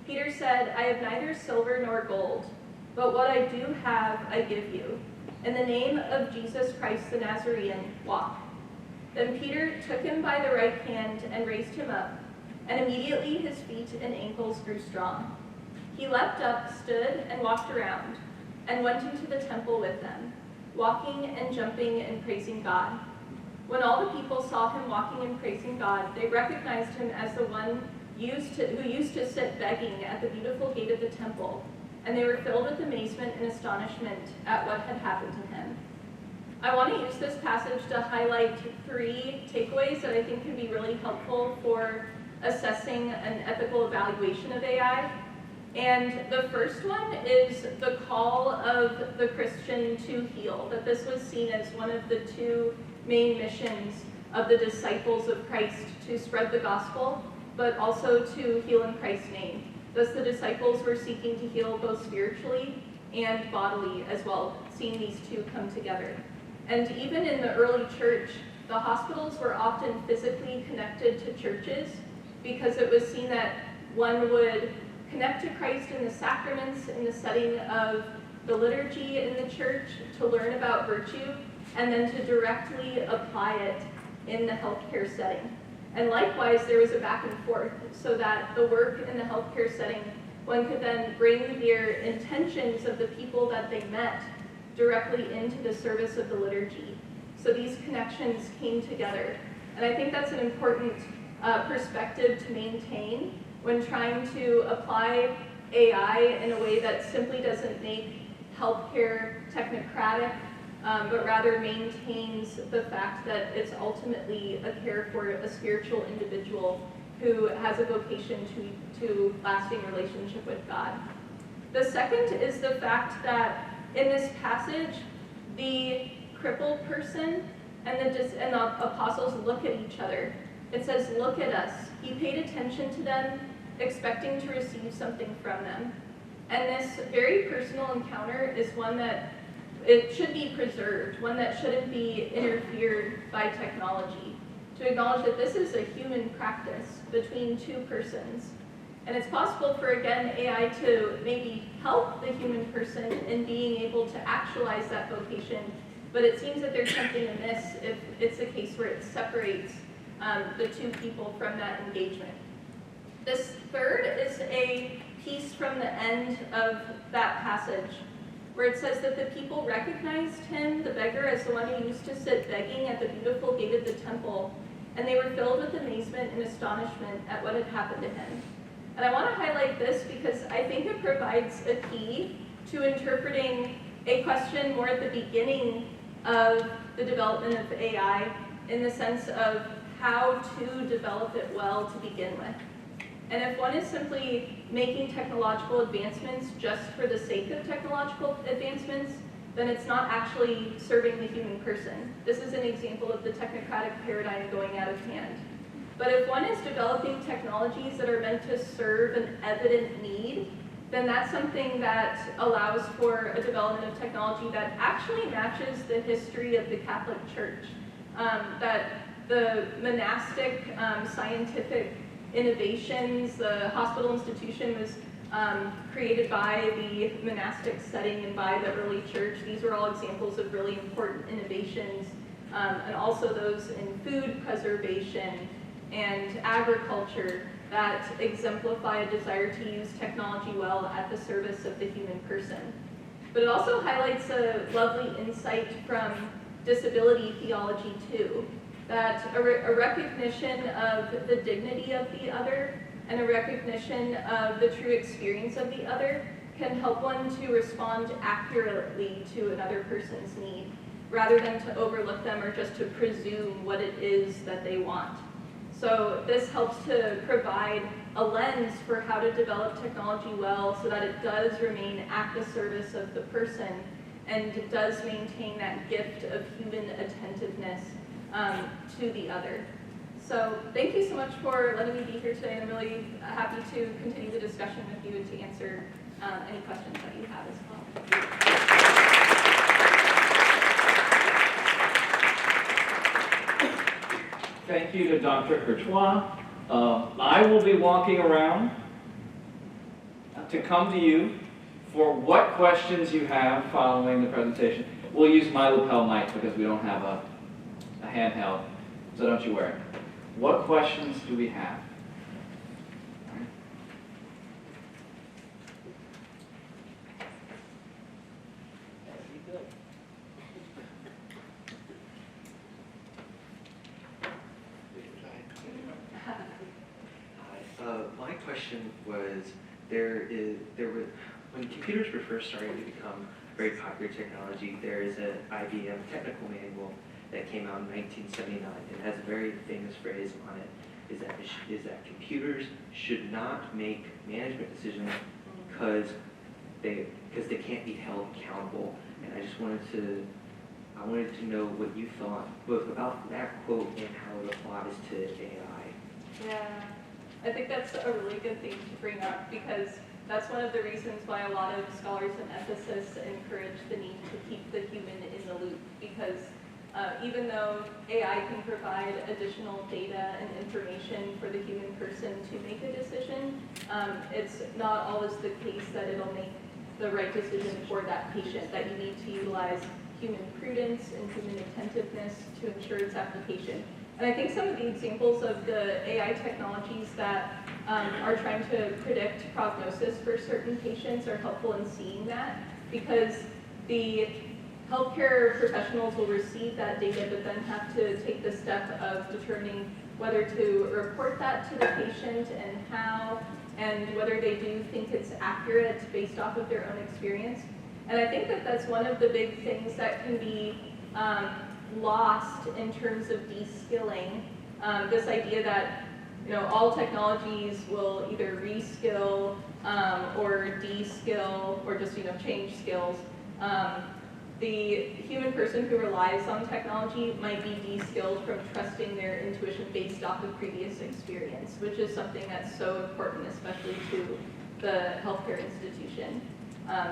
Peter said, "I have neither silver nor gold, but what I do have I give you. In the name of Jesus Christ the Nazarene, walk." Then Peter took him by the right hand and raised him up, and immediately his feet and ankles grew strong. He leapt up, stood, and walked around, and went into the temple with them, walking and jumping and praising God. When all the people saw him walking and praising God, they recognized him as the one who used to sit begging at the beautiful gate of the temple, and they were filled with amazement and astonishment at what had happened to him. I want to use this passage to highlight 3 takeaways that I think can be really helpful for assessing an ethical evaluation of AI. And the first one is the call of the Christian to heal, that this was seen as one of the 2 main missions of the disciples of Christ, to spread the gospel, but also to heal in Christ's name. Thus the disciples were seeking to heal both spiritually and bodily as well, seeing these 2 come together. And even in the early church, the hospitals were often physically connected to churches because it was seen that one would connect to Christ in the sacraments, in the setting of the liturgy in the church, to learn about virtue, and then to directly apply it in the healthcare setting. And likewise, there was a back and forth, so that the work in the healthcare setting, one could then bring their intentions of the people that they met directly into the service of the liturgy. So these connections came together. And I think that's an important perspective to maintain when trying to apply AI in a way that simply doesn't make healthcare technocratic, but rather maintains the fact that it's ultimately a care for a spiritual individual who has a vocation to lasting relationship with God. The second is the fact that in this passage, the crippled person and the apostles look at each other. It says, "Look at us." He paid attention to them, expecting to receive something from them. And this very personal encounter is one that it should be preserved, one that shouldn't be interfered by technology. To acknowledge that this is a human practice between two persons. And it's possible for, again, AI to maybe help the human person in being able to actualize that vocation, but it seems that there's something amiss if it's a case where it separates the two people from that engagement. This third is a piece from the end of that passage, where it says that the people recognized him, the beggar, as the one who used to sit begging at the beautiful gate of the temple, and they were filled with amazement and astonishment at what had happened to him. And I want to highlight this because I think it provides a key to interpreting a question more at the beginning of the development of AI, in the sense of how to develop it well to begin with. And if one is simply making technological advancements just for the sake of technological advancements, then it's not actually serving the human person. This is an example of the technocratic paradigm going out of hand. But if one is developing technologies that are meant to serve an evident need, then that's something that allows for a development of technology that actually matches the history of the Catholic Church. That the monastic scientific innovations, the hospital institution was created by the monastic setting and by the early church. These were all examples of really important innovations, and also those in food preservation and agriculture that exemplify a desire to use technology well at the service of the human person. But it also highlights a lovely insight from disability theology too, that a recognition of the dignity of the other and a recognition of the true experience of the other can help one to respond accurately to another person's need, rather than to overlook them or just to presume what it is that they want. So this helps to provide a lens for how to develop technology well so that it does remain at the service of the person and it does maintain that gift of human attentiveness to the other. So thank you so much for letting me be here today, and I'm really happy to continue the discussion with you and to answer any questions that you have as well. Thank you to Dr. Courtois. I will be walking around to come to you for what questions you have following the presentation. We'll use my lapel mic because we don't have a handheld, so don't you worry. What questions do we have? My question was, when computers were first starting to become very popular technology, there is an IBM technical manual that came out in 1979 and has a very famous phrase on it, is that computers should not make management decisions because they can't be held accountable. And I just wanted to know what you thought both about that quote and how it applies to AI. Yeah, I think that's a really good thing to bring up, because that's one of the reasons why a lot of scholars and ethicists encourage the need to keep the human in the loop, because even though AI can provide additional data and information for the human person to make a decision, it's not always the case that it'll make the right decision for that patient, that you need to utilize human prudence and human attentiveness to ensure its application. And I think some of the examples of the AI technologies that are trying to predict prognosis for certain patients are helpful in seeing that, because the healthcare professionals will receive that data but then have to take the step of determining whether to report that to the patient and how, and whether they do think it's accurate based off of their own experience. And I think that that's one of the big things that can be lost in terms of de-skilling. This idea that all technologies will either reskill or de-skill or just change skills. The human person who relies on technology might be de-skilled from trusting their intuition based off of previous experience, which is something that's so important, especially to the healthcare institution.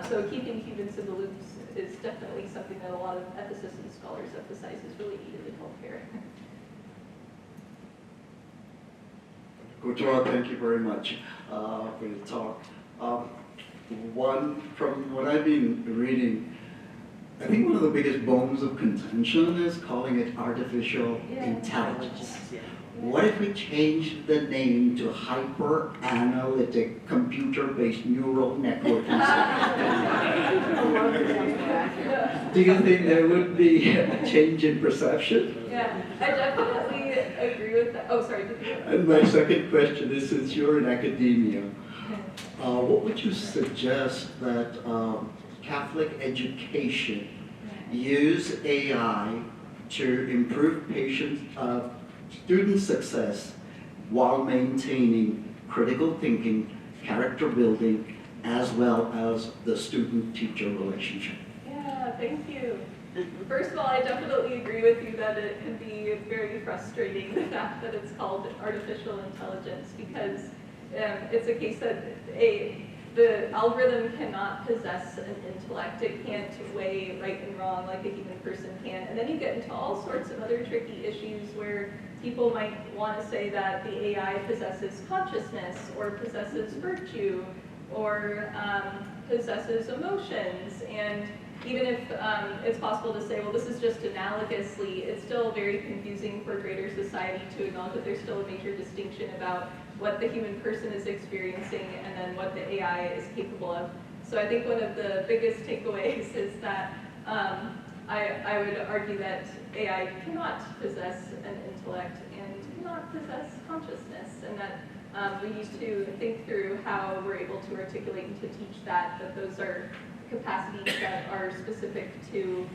So keeping humans in the loop is definitely something that a lot of ethicists and scholars emphasize is really needed in healthcare. Courtois, thank you very much for your talk. From what I've been reading, I think one of the biggest bones of contention is calling it artificial intelligence. What if we change the name to hyper-analytic, computer-based neural networking? Do you think there would be a change in perception? Yeah, I definitely agree with that. Oh, sorry. And my second question is, since you're in academia, what would you suggest that Catholic education use AI to improve student success while maintaining critical thinking, character building, as well as the student-teacher relationship? Yeah, thank you. First of all, I definitely agree with you that it can be very frustrating, the fact that it's called artificial intelligence, because it's a case that the algorithm cannot possess an intellect. It can't weigh right and wrong like a human person can. And then you get into all sorts of other tricky issues where people might want to say that the AI possesses consciousness or possesses virtue or possesses emotions. And even if it's possible to say, well, this is just analogously, it's still very confusing for greater society to acknowledge that there's still a major distinction about what the human person is experiencing and then what the AI is capable of. So I think one of the biggest takeaways is that I would argue that AI cannot possess an intellect and cannot possess consciousness, and that we need to think through how we're able to articulate and to teach that those are capacities that are specific to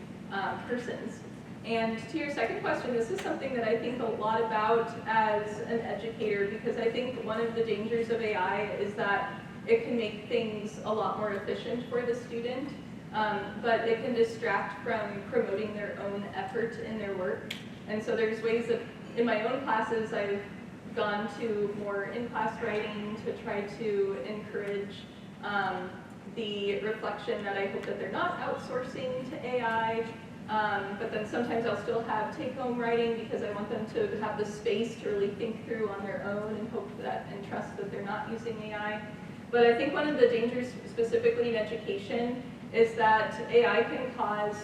persons. And to your second question, this is something that I think a lot about as an educator, because I think one of the dangers of AI is that it can make things a lot more efficient for the student, but it can distract from promoting their own effort in their work. And so there's ways that in my own classes I've gone to more in-class writing to try to encourage the reflection that I hope that they're not outsourcing to AI. But then sometimes I'll still have take-home writing because I want them to have the space to really think through on their own and hope that and trust that they're not using AI. But I think one of the dangers specifically in education is that AI can cause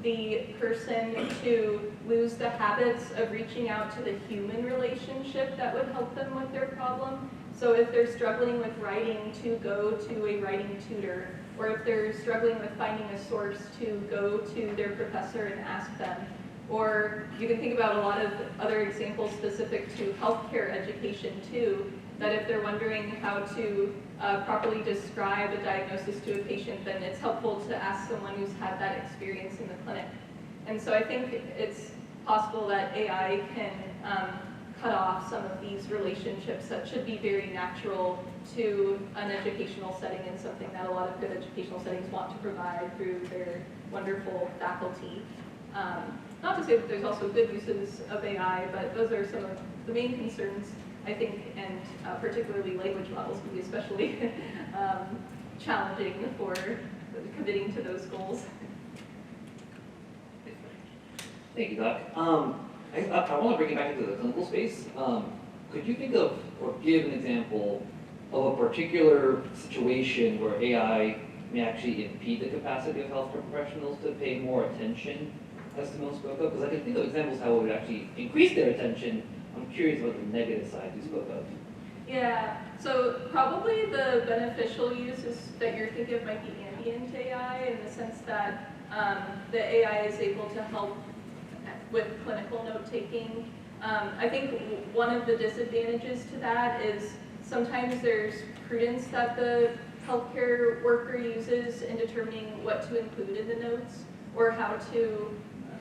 the person to lose the habits of reaching out to the human relationship that would help them with their problem. So if they're struggling with writing, to go to a writing tutor, or if they're struggling with finding a source, to go to their professor and ask them. Or you can think about a lot of other examples specific to healthcare education too, that if they're wondering how to properly describe a diagnosis to a patient, then it's helpful to ask someone who's had that experience in the clinic. And so I think it's possible that AI can cut off some of these relationships that should be very natural to an educational setting and something that a lot of good educational settings want to provide through their wonderful faculty. Not to say that there's also good uses of AI, but those are some of the main concerns, I think, and particularly language models can be especially challenging for committing to those goals. Thank you, Doc. I want to bring it back into the clinical space. Could you think of or give an example of a particular situation where AI may actually impede the capacity of healthcare professionals to pay more attention, as Simone spoke of? Because I can think of examples how it would actually increase their attention. I'm curious about the negative side you spoke of. Yeah, so probably the beneficial uses that you're thinking of might be ambient AI in the sense that the AI is able to help with clinical note-taking. I think one of the disadvantages to that is sometimes there's prudence that the healthcare worker uses in determining what to include in the notes or how to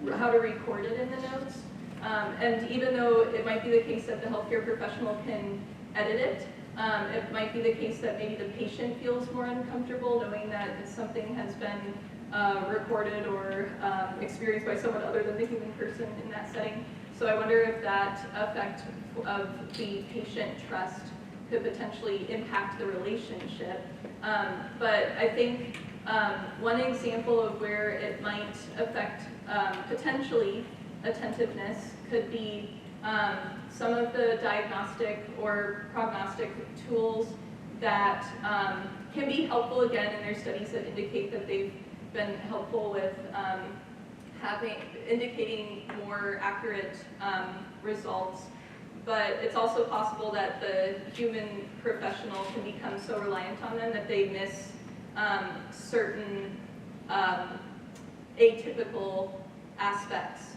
record it in the notes. And even though it might be the case that the healthcare professional can edit it, it might be the case that maybe the patient feels more uncomfortable knowing that something has been recorded or experienced by someone other than the human person in that setting. So I wonder if that effect of the patient trust could potentially impact the relationship. But I think One example of where it might affect potentially attentiveness could be some of the diagnostic or prognostic tools that can be helpful. Again, in their studies that indicate that they've been helpful with indicating more accurate results. But it's also possible that the human professional can become so reliant on them that they miss certain atypical aspects.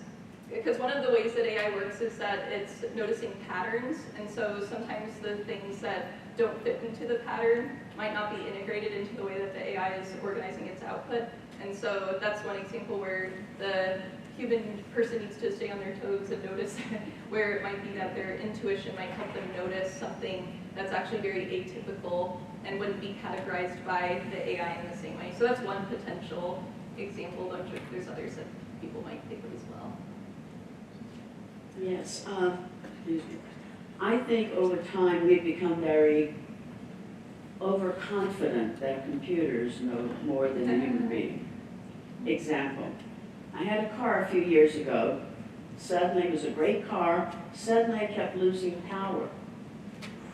Because one of the ways that AI works is that it's noticing patterns, and so sometimes the things that don't fit into the pattern might not be integrated into the way that the AI is organizing its output. And so that's one example where the human person needs to stay on their toes and notice where it might be that their intuition might help them notice something that's actually very atypical and wouldn't be categorized by the AI in the same way. So that's one potential example, though I'm sure there's others that people might think of as well. Yes, I think over time we've become very overconfident that computers know more than a human being. Example, I had a car a few years ago. Suddenly, it was a great car. Suddenly, I kept losing power.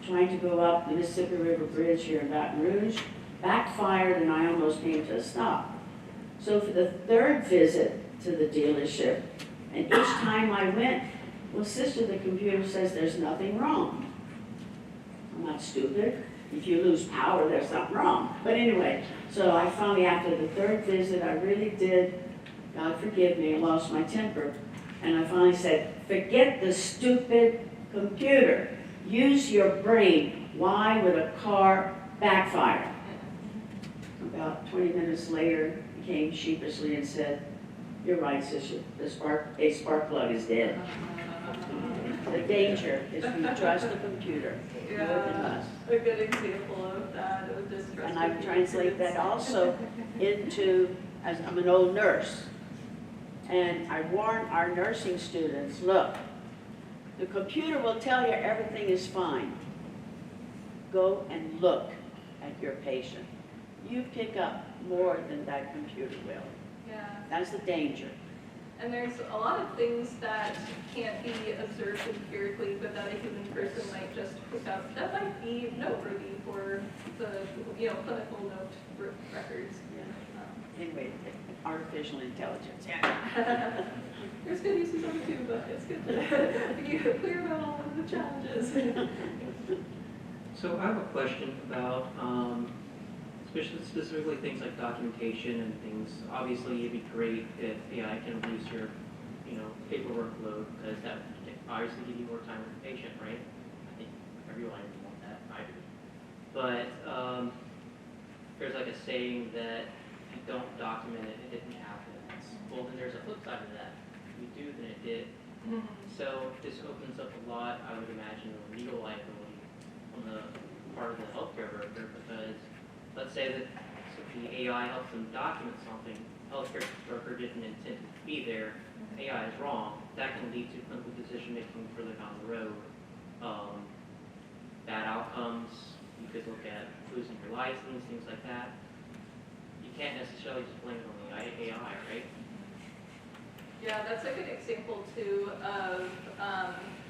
Trying to go up the Mississippi River Bridge here in Baton Rouge, backfired, and I almost came to a stop. So for the third visit to the dealership, and each time I went, well, sister, the computer says there's nothing wrong. I'm not stupid. If you lose power, there's something wrong. But anyway, so I finally, after the third visit, I really did, God forgive me, I lost my temper. And I finally said, forget the stupid computer. Use your brain. Why would a car backfire? About 20 minutes later, he came sheepishly and said, you're right, sister, a spark plug is dead. The danger is we trust the computer more than us. A good example of that, of distrust. And I translate that also into, as I'm an old nurse, and I warn our nursing students, look, the computer will tell you everything is fine. Go and look at your patient. You pick up more than that computer will. Yeah. That's the danger. And there's a lot of things that can't be observed empirically, but that a human person might just pick up. That might be noteworthy for the clinical note records. Yeah. Anyway, artificial intelligence. Yeah. There's good uses of it too, but it's good to be clear about all of the challenges. So I have a question about, specifically things like documentation and things. Obviously, it'd be great if AI can reduce your, paperwork load, because that would obviously give you more time with the patient, right? I think everyone would want that. I do. But there's like a saying that if you don't document it, it didn't happen. Well, then there's a flip side of that. If you do, then it did. So this opens up a lot, I would imagine, of legal liability on the part of the healthcare worker, because let's say that the AI helps them document something, healthcare worker didn't intend to be there, AI is wrong, that can lead to clinical decision making further down the road. Bad outcomes, you could look at losing your license, things like that. You can't necessarily just blame it on the AI, right? Yeah, that's a good example too of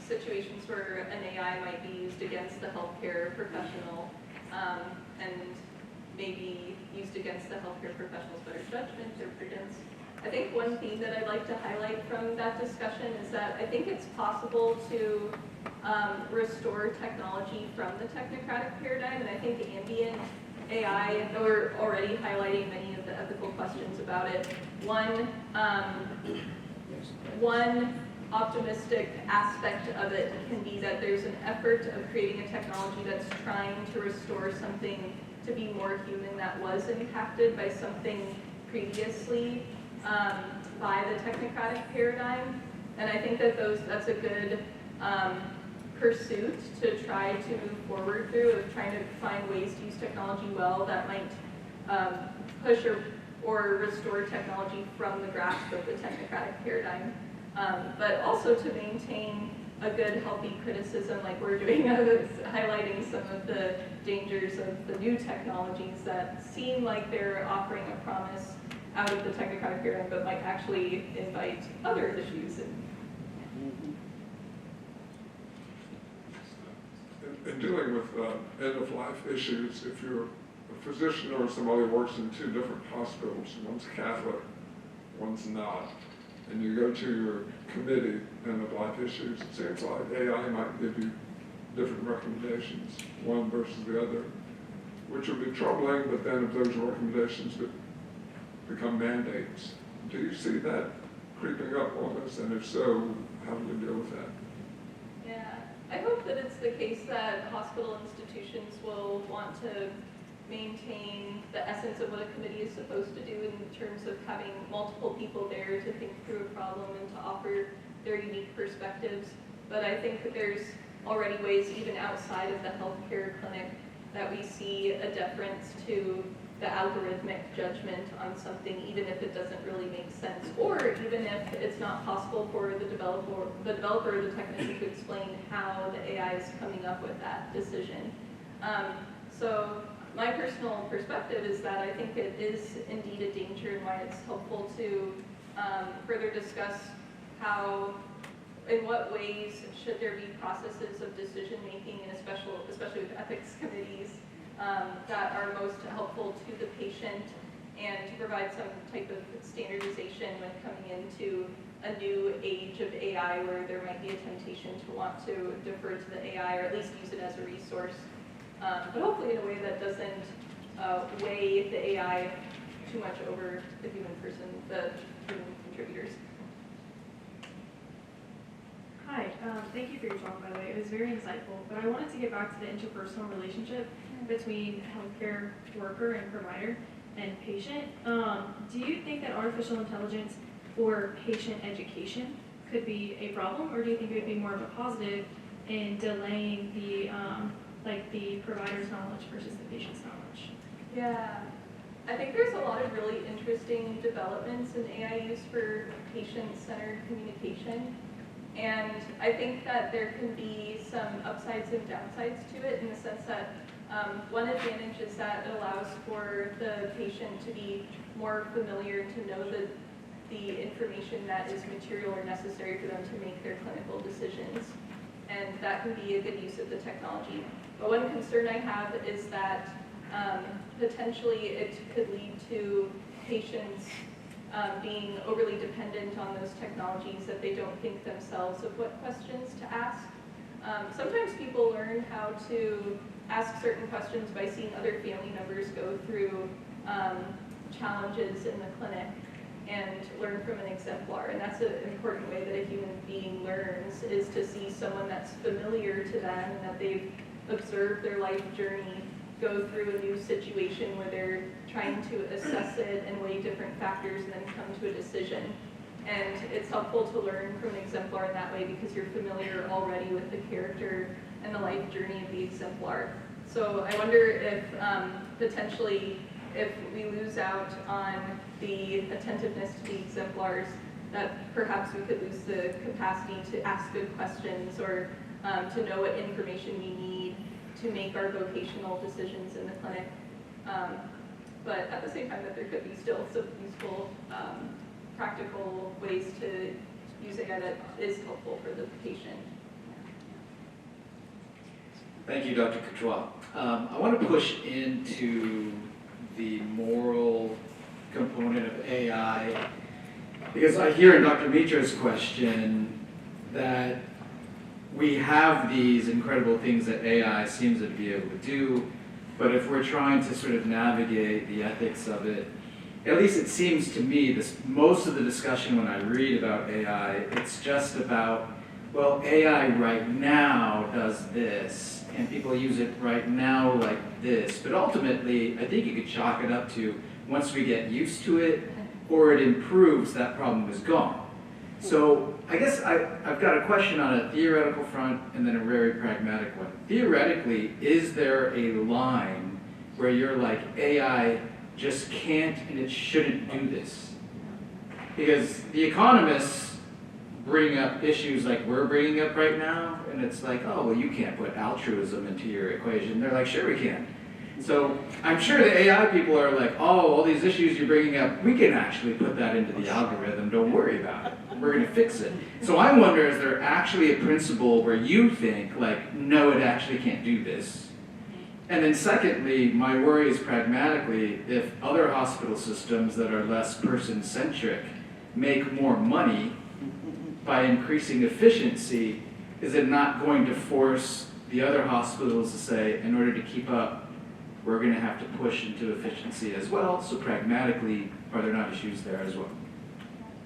situations where an AI might be used against the healthcare professional and maybe used against the healthcare professional's better judgment or prudence. I think one theme that I'd like to highlight from that discussion is that I think it's possible to restore technology from the technocratic paradigm, and I think ambient AI, we're already highlighting many of the ethical questions about it. One optimistic aspect of it can be that there's an effort of creating a technology that's trying to restore something to be more human that was impacted by something previously by the technocratic paradigm. And I think that that's a good pursuit to try to move forward through, of trying to find ways to use technology well that might push or restore technology from the grasp of the technocratic paradigm. But also to maintain a good, healthy criticism like we're doing, highlighting some of the dangers of the new technologies that seem like they're offering a promise out of the technocratic paradigm, but might actually invite other issues. In dealing with end-of-life issues, if you're a physician or somebody who works in two different hospitals, one's Catholic, one's not, and you go to your committee end-of-life issues, it seems like AI might give you different recommendations, one versus the other, which would be troubling, but then if those recommendations become mandates, do you see that creeping up on us? And if so, how do we deal with that? Yeah, I hope that it's the case that hospital institutions will want to maintain the essence of what a committee is supposed to do in terms of having multiple people there to think through a problem and to offer their unique perspectives. But I think that there's already ways, even outside of the healthcare clinic, that we see a deference to the algorithmic judgment on something, even if it doesn't really make sense, or even if it's not possible for the developer or the technician to explain how the AI is coming up with that decision. So my personal perspective is that I think it is indeed a danger, and why it's helpful to further discuss how, in what ways should there be processes of decision making, and especially with ethics committees, that are most helpful to the patient, and to provide some type of standardization when coming into a new age of AI where there might be a temptation to want to defer to the AI, or at least use it as a resource. But hopefully in a way that doesn't weigh the AI too much over the human person, the human contributors. Hi, thank you for your talk, by the way. It was very insightful, but I wanted to get back to the interpersonal relationship between healthcare worker and provider and patient. Do you think that artificial intelligence for patient education could be a problem, or do you think it would be more of a positive in delaying the the provider's knowledge versus the patient's knowledge? Yeah, I think there's a lot of really interesting developments in AI use for patient-centered communication. And I think that there can be some upsides and downsides to it, in the sense that one advantage is that it allows for the patient to be more familiar, to know the information that is material or necessary for them to make their clinical decisions. And that can be a good use of the technology. But one concern I have is that potentially it could lead to patients being overly dependent on those technologies, that they don't think themselves of what questions to ask. Sometimes people learn how to ask certain questions by seeing other family members go through challenges in the clinic and learn from an exemplar. And that's an important way that a human being learns, is to see someone that's familiar to them and that they've observed their life journey go through a new situation where they're trying to assess it and weigh different factors and then come to a decision. And it's helpful to learn from an exemplar in that way, because you're familiar already with the character and the life journey of the exemplar. So I wonder if potentially, if we lose out on the attentiveness to the exemplars, that perhaps we could lose the capacity to ask good questions, or to know what information we need to make our vocational decisions in the clinic. But at the same time, that there could be still some useful, practical ways to use AI that is helpful for the patient. Thank you, Dr. Courtois. I want to push into the moral component of AI, because I hear in Dr. Mitra's question that we have these incredible things that AI seems to be able to do, but if we're trying to sort of navigate the ethics of it, at least it seems to me, most of the discussion when I read about AI, it's just about, well, AI right now does this, and people use it right now like this. But ultimately, I think you could chalk it up to, once we get used to it, or it improves, that problem is gone. So I guess I've got a question on a theoretical front and then a very pragmatic one. Theoretically, is there a line where you're like, AI just can't and it shouldn't do this? Because the economists bring up issues like we're bringing up right now, and it's like, oh, well, you can't put altruism into your equation. They're like, sure we can. So I'm sure the AI people are like, oh, all these issues you're bringing up, we can actually put that into the algorithm, don't worry about it. We're gonna fix it. So I wonder, is there actually a principle where you think, like, no, it actually can't do this? And then secondly, my worry is pragmatically, if other hospital systems that are less person-centric make more money by increasing efficiency, is it not going to force the other hospitals to say, in order to keep up, we're going to have to push into efficiency as well? So pragmatically, are there not issues there as well?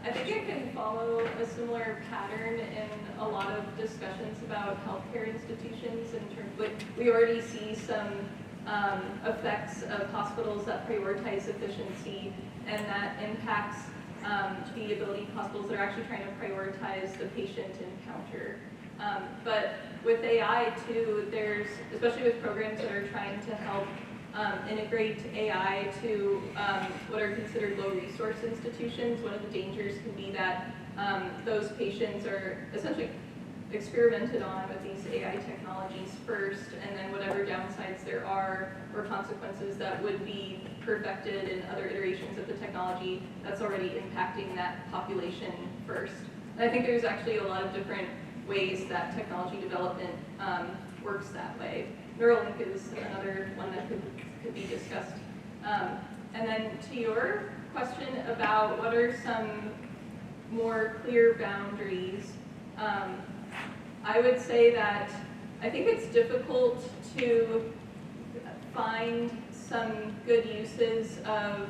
I think it can follow a similar pattern in a lot of discussions about healthcare institutions. In terms, like, we already see some effects of hospitals that prioritize efficiency, and that impacts the ability of hospitals that are actually trying to prioritize the patient encounter. But with AI too, there's, especially with programs that are trying to help integrate AI to what are considered low resource institutions, one of the dangers can be that those patients are essentially experimented on with these AI technologies first, and then whatever downsides there are or consequences that would be perfected in other iterations of the technology, that's already impacting that population first. And I think there's actually a lot of different ways that technology development works that way. Neuralink is another one that could be discussed. And then to your question about what are some more clear boundaries, I would say that I think it's difficult to find some good uses of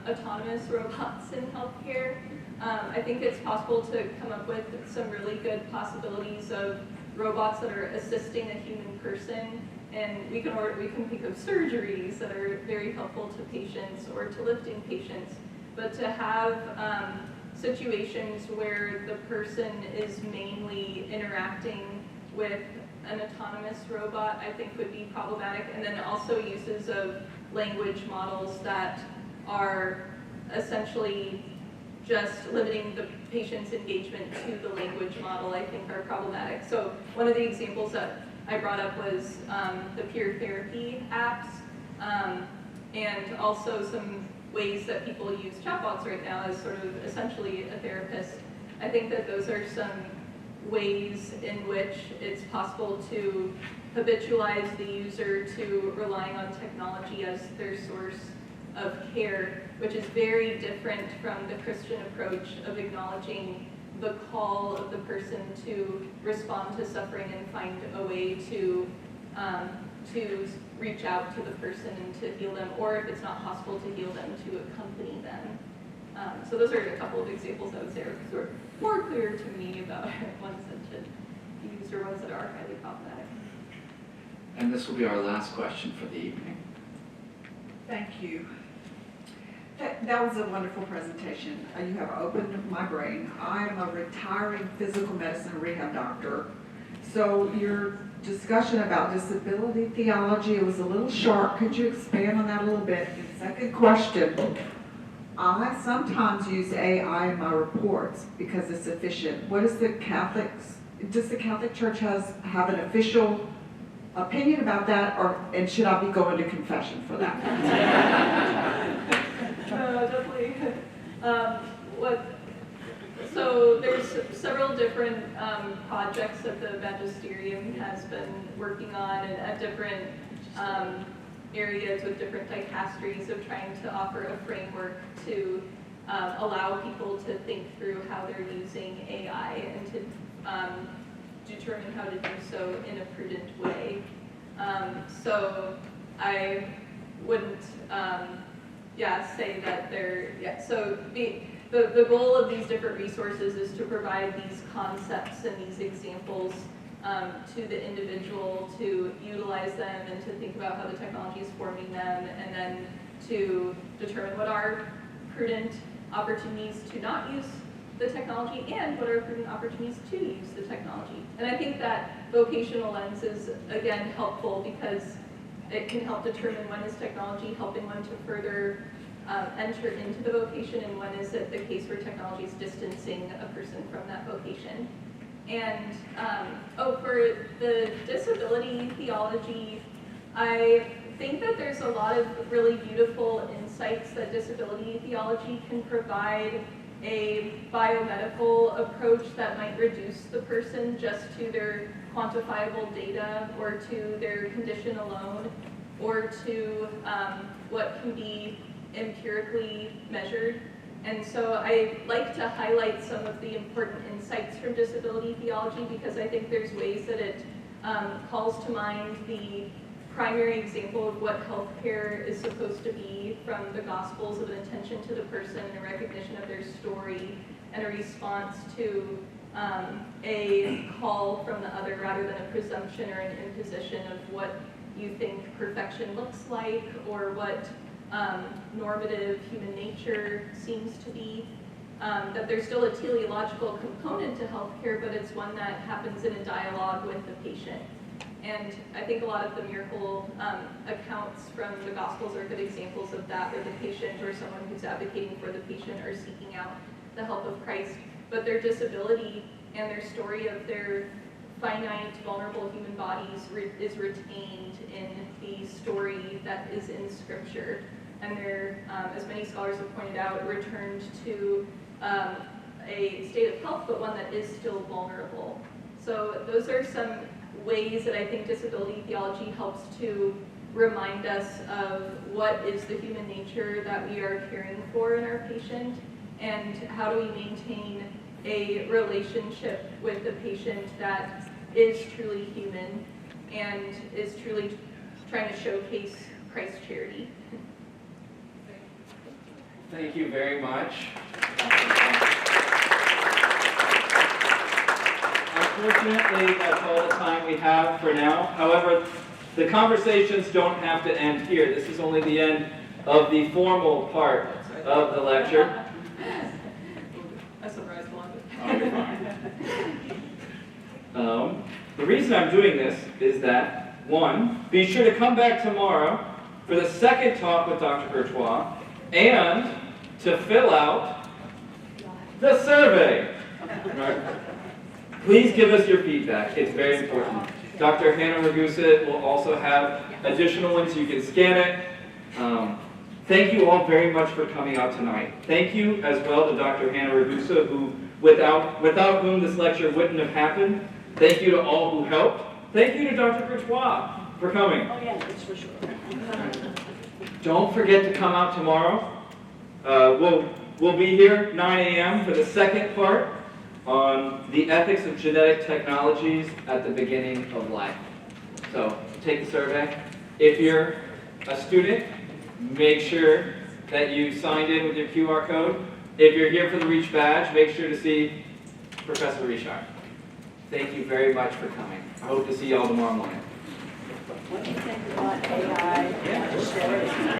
autonomous robots in healthcare. I think it's possible to come up with some really good possibilities of robots that are assisting a human person, and we can think of surgeries that are very helpful to patients or to lifting patients, but to have situations where the person is mainly interacting with an autonomous robot, I think would be problematic. And then also uses of language models that are essentially just limiting the patient's engagement to the language model, I think are problematic. So one of the examples that I brought up was the peer therapy apps, and also some ways that people use chatbots right now as sort of essentially a therapist. I think that those are some ways in which it's possible to habitualize the user to relying on technology as their source of care, which is very different from the Christian approach of acknowledging the call of the person to respond to suffering and find a way to reach out to the person and to heal them, or if it's not possible to heal them, to accompany them. So those are a couple of examples I would say are sort of more clear to me about ones that should be used or ones that are highly problematic. And this will be our last question for the evening. Thank you. That was a wonderful presentation. You have opened my brain. I am a retiring physical medicine rehab doctor. So your discussion about disability theology, it was a little sharp. Could you expand on that a little bit? And second question, I sometimes use AI in my reports because it's efficient. What is the Catholics, does the Catholic Church have an official opinion about that, and should I be going to confession for that? Definitely. So there's several different projects that the magisterium has been working on, and at different areas with different dicasteries of trying to offer a framework to allow people to think through how they're using AI and to determine how to do so in a prudent way. So I wouldn't say that they're, so the goal of these different resources is to provide these concepts and these examples to the individual to utilize them and to think about how the technology is forming them, and then to determine what are prudent opportunities to not use the technology and what are prudent opportunities to use the technology. And I think that vocational lens is, again, helpful because it can help determine when is technology helping one to further enter into the vocation, and when is it the case where technology is distancing a person from that vocation. And, for the disability theology, I think that there's a lot of really beautiful insights that disability theology can provide. A biomedical approach that might reduce the person just to their quantifiable data or to their condition alone or to what can be empirically measured. And so I like to highlight some of the important insights from disability theology because I think there's ways that it calls to mind the primary example of what healthcare is supposed to be from the Gospels, of an attention to the person and a recognition of their story and a response to a call from the other rather than a presumption or an imposition of what you think perfection looks like or what normative human nature seems to be. That there's still a teleological component to healthcare, but it's one that happens in a dialogue with the patient. And I think a lot of the miracle accounts from the Gospels are good examples of that, where the patient or someone who's advocating for the patient are seeking out the help of Christ, but their disability and their story of their finite, vulnerable human bodies is retained in the story that is in Scripture. And they're, as many scholars have pointed out, returned to a state of health, but one that is still vulnerable. So those are some ways that I think disability theology helps to remind us of what is the human nature that we are caring for in our patient, and how do we maintain a relationship with the patient that is truly human and is truly trying to showcase Christ's charity. Thank you very much. Unfortunately, that's all the time we have for now. However, the conversations don't have to end here. This is only the end of the formal part of the lecture. I summarized a lot of it. The reason I'm doing this is that, one, be sure to come back tomorrow for the second talk with Dr. Courtois and to fill out the survey. Right? Please give us your feedback. It's very important. Dr. Hannah Ragusa will also have additional ones. You can scan it. Thank you all very much for coming out tonight. Thank you as well to Dr. Hannah Ragusa, who without whom this lecture wouldn't have happened. Thank you to all who helped. Thank you to Dr. Courtois for coming. Oh yeah, that's for sure. Don't forget to come out tomorrow. We'll be here 9 a.m. for the second part on the ethics of genetic technologies at the beginning of life. So take the survey. If you're a student, make sure that you signed in with your QR code. If you're here for the Reach badge, make sure to see Professor Richard. Thank you very much for coming. I hope to see you all tomorrow morning. What do you think about AI?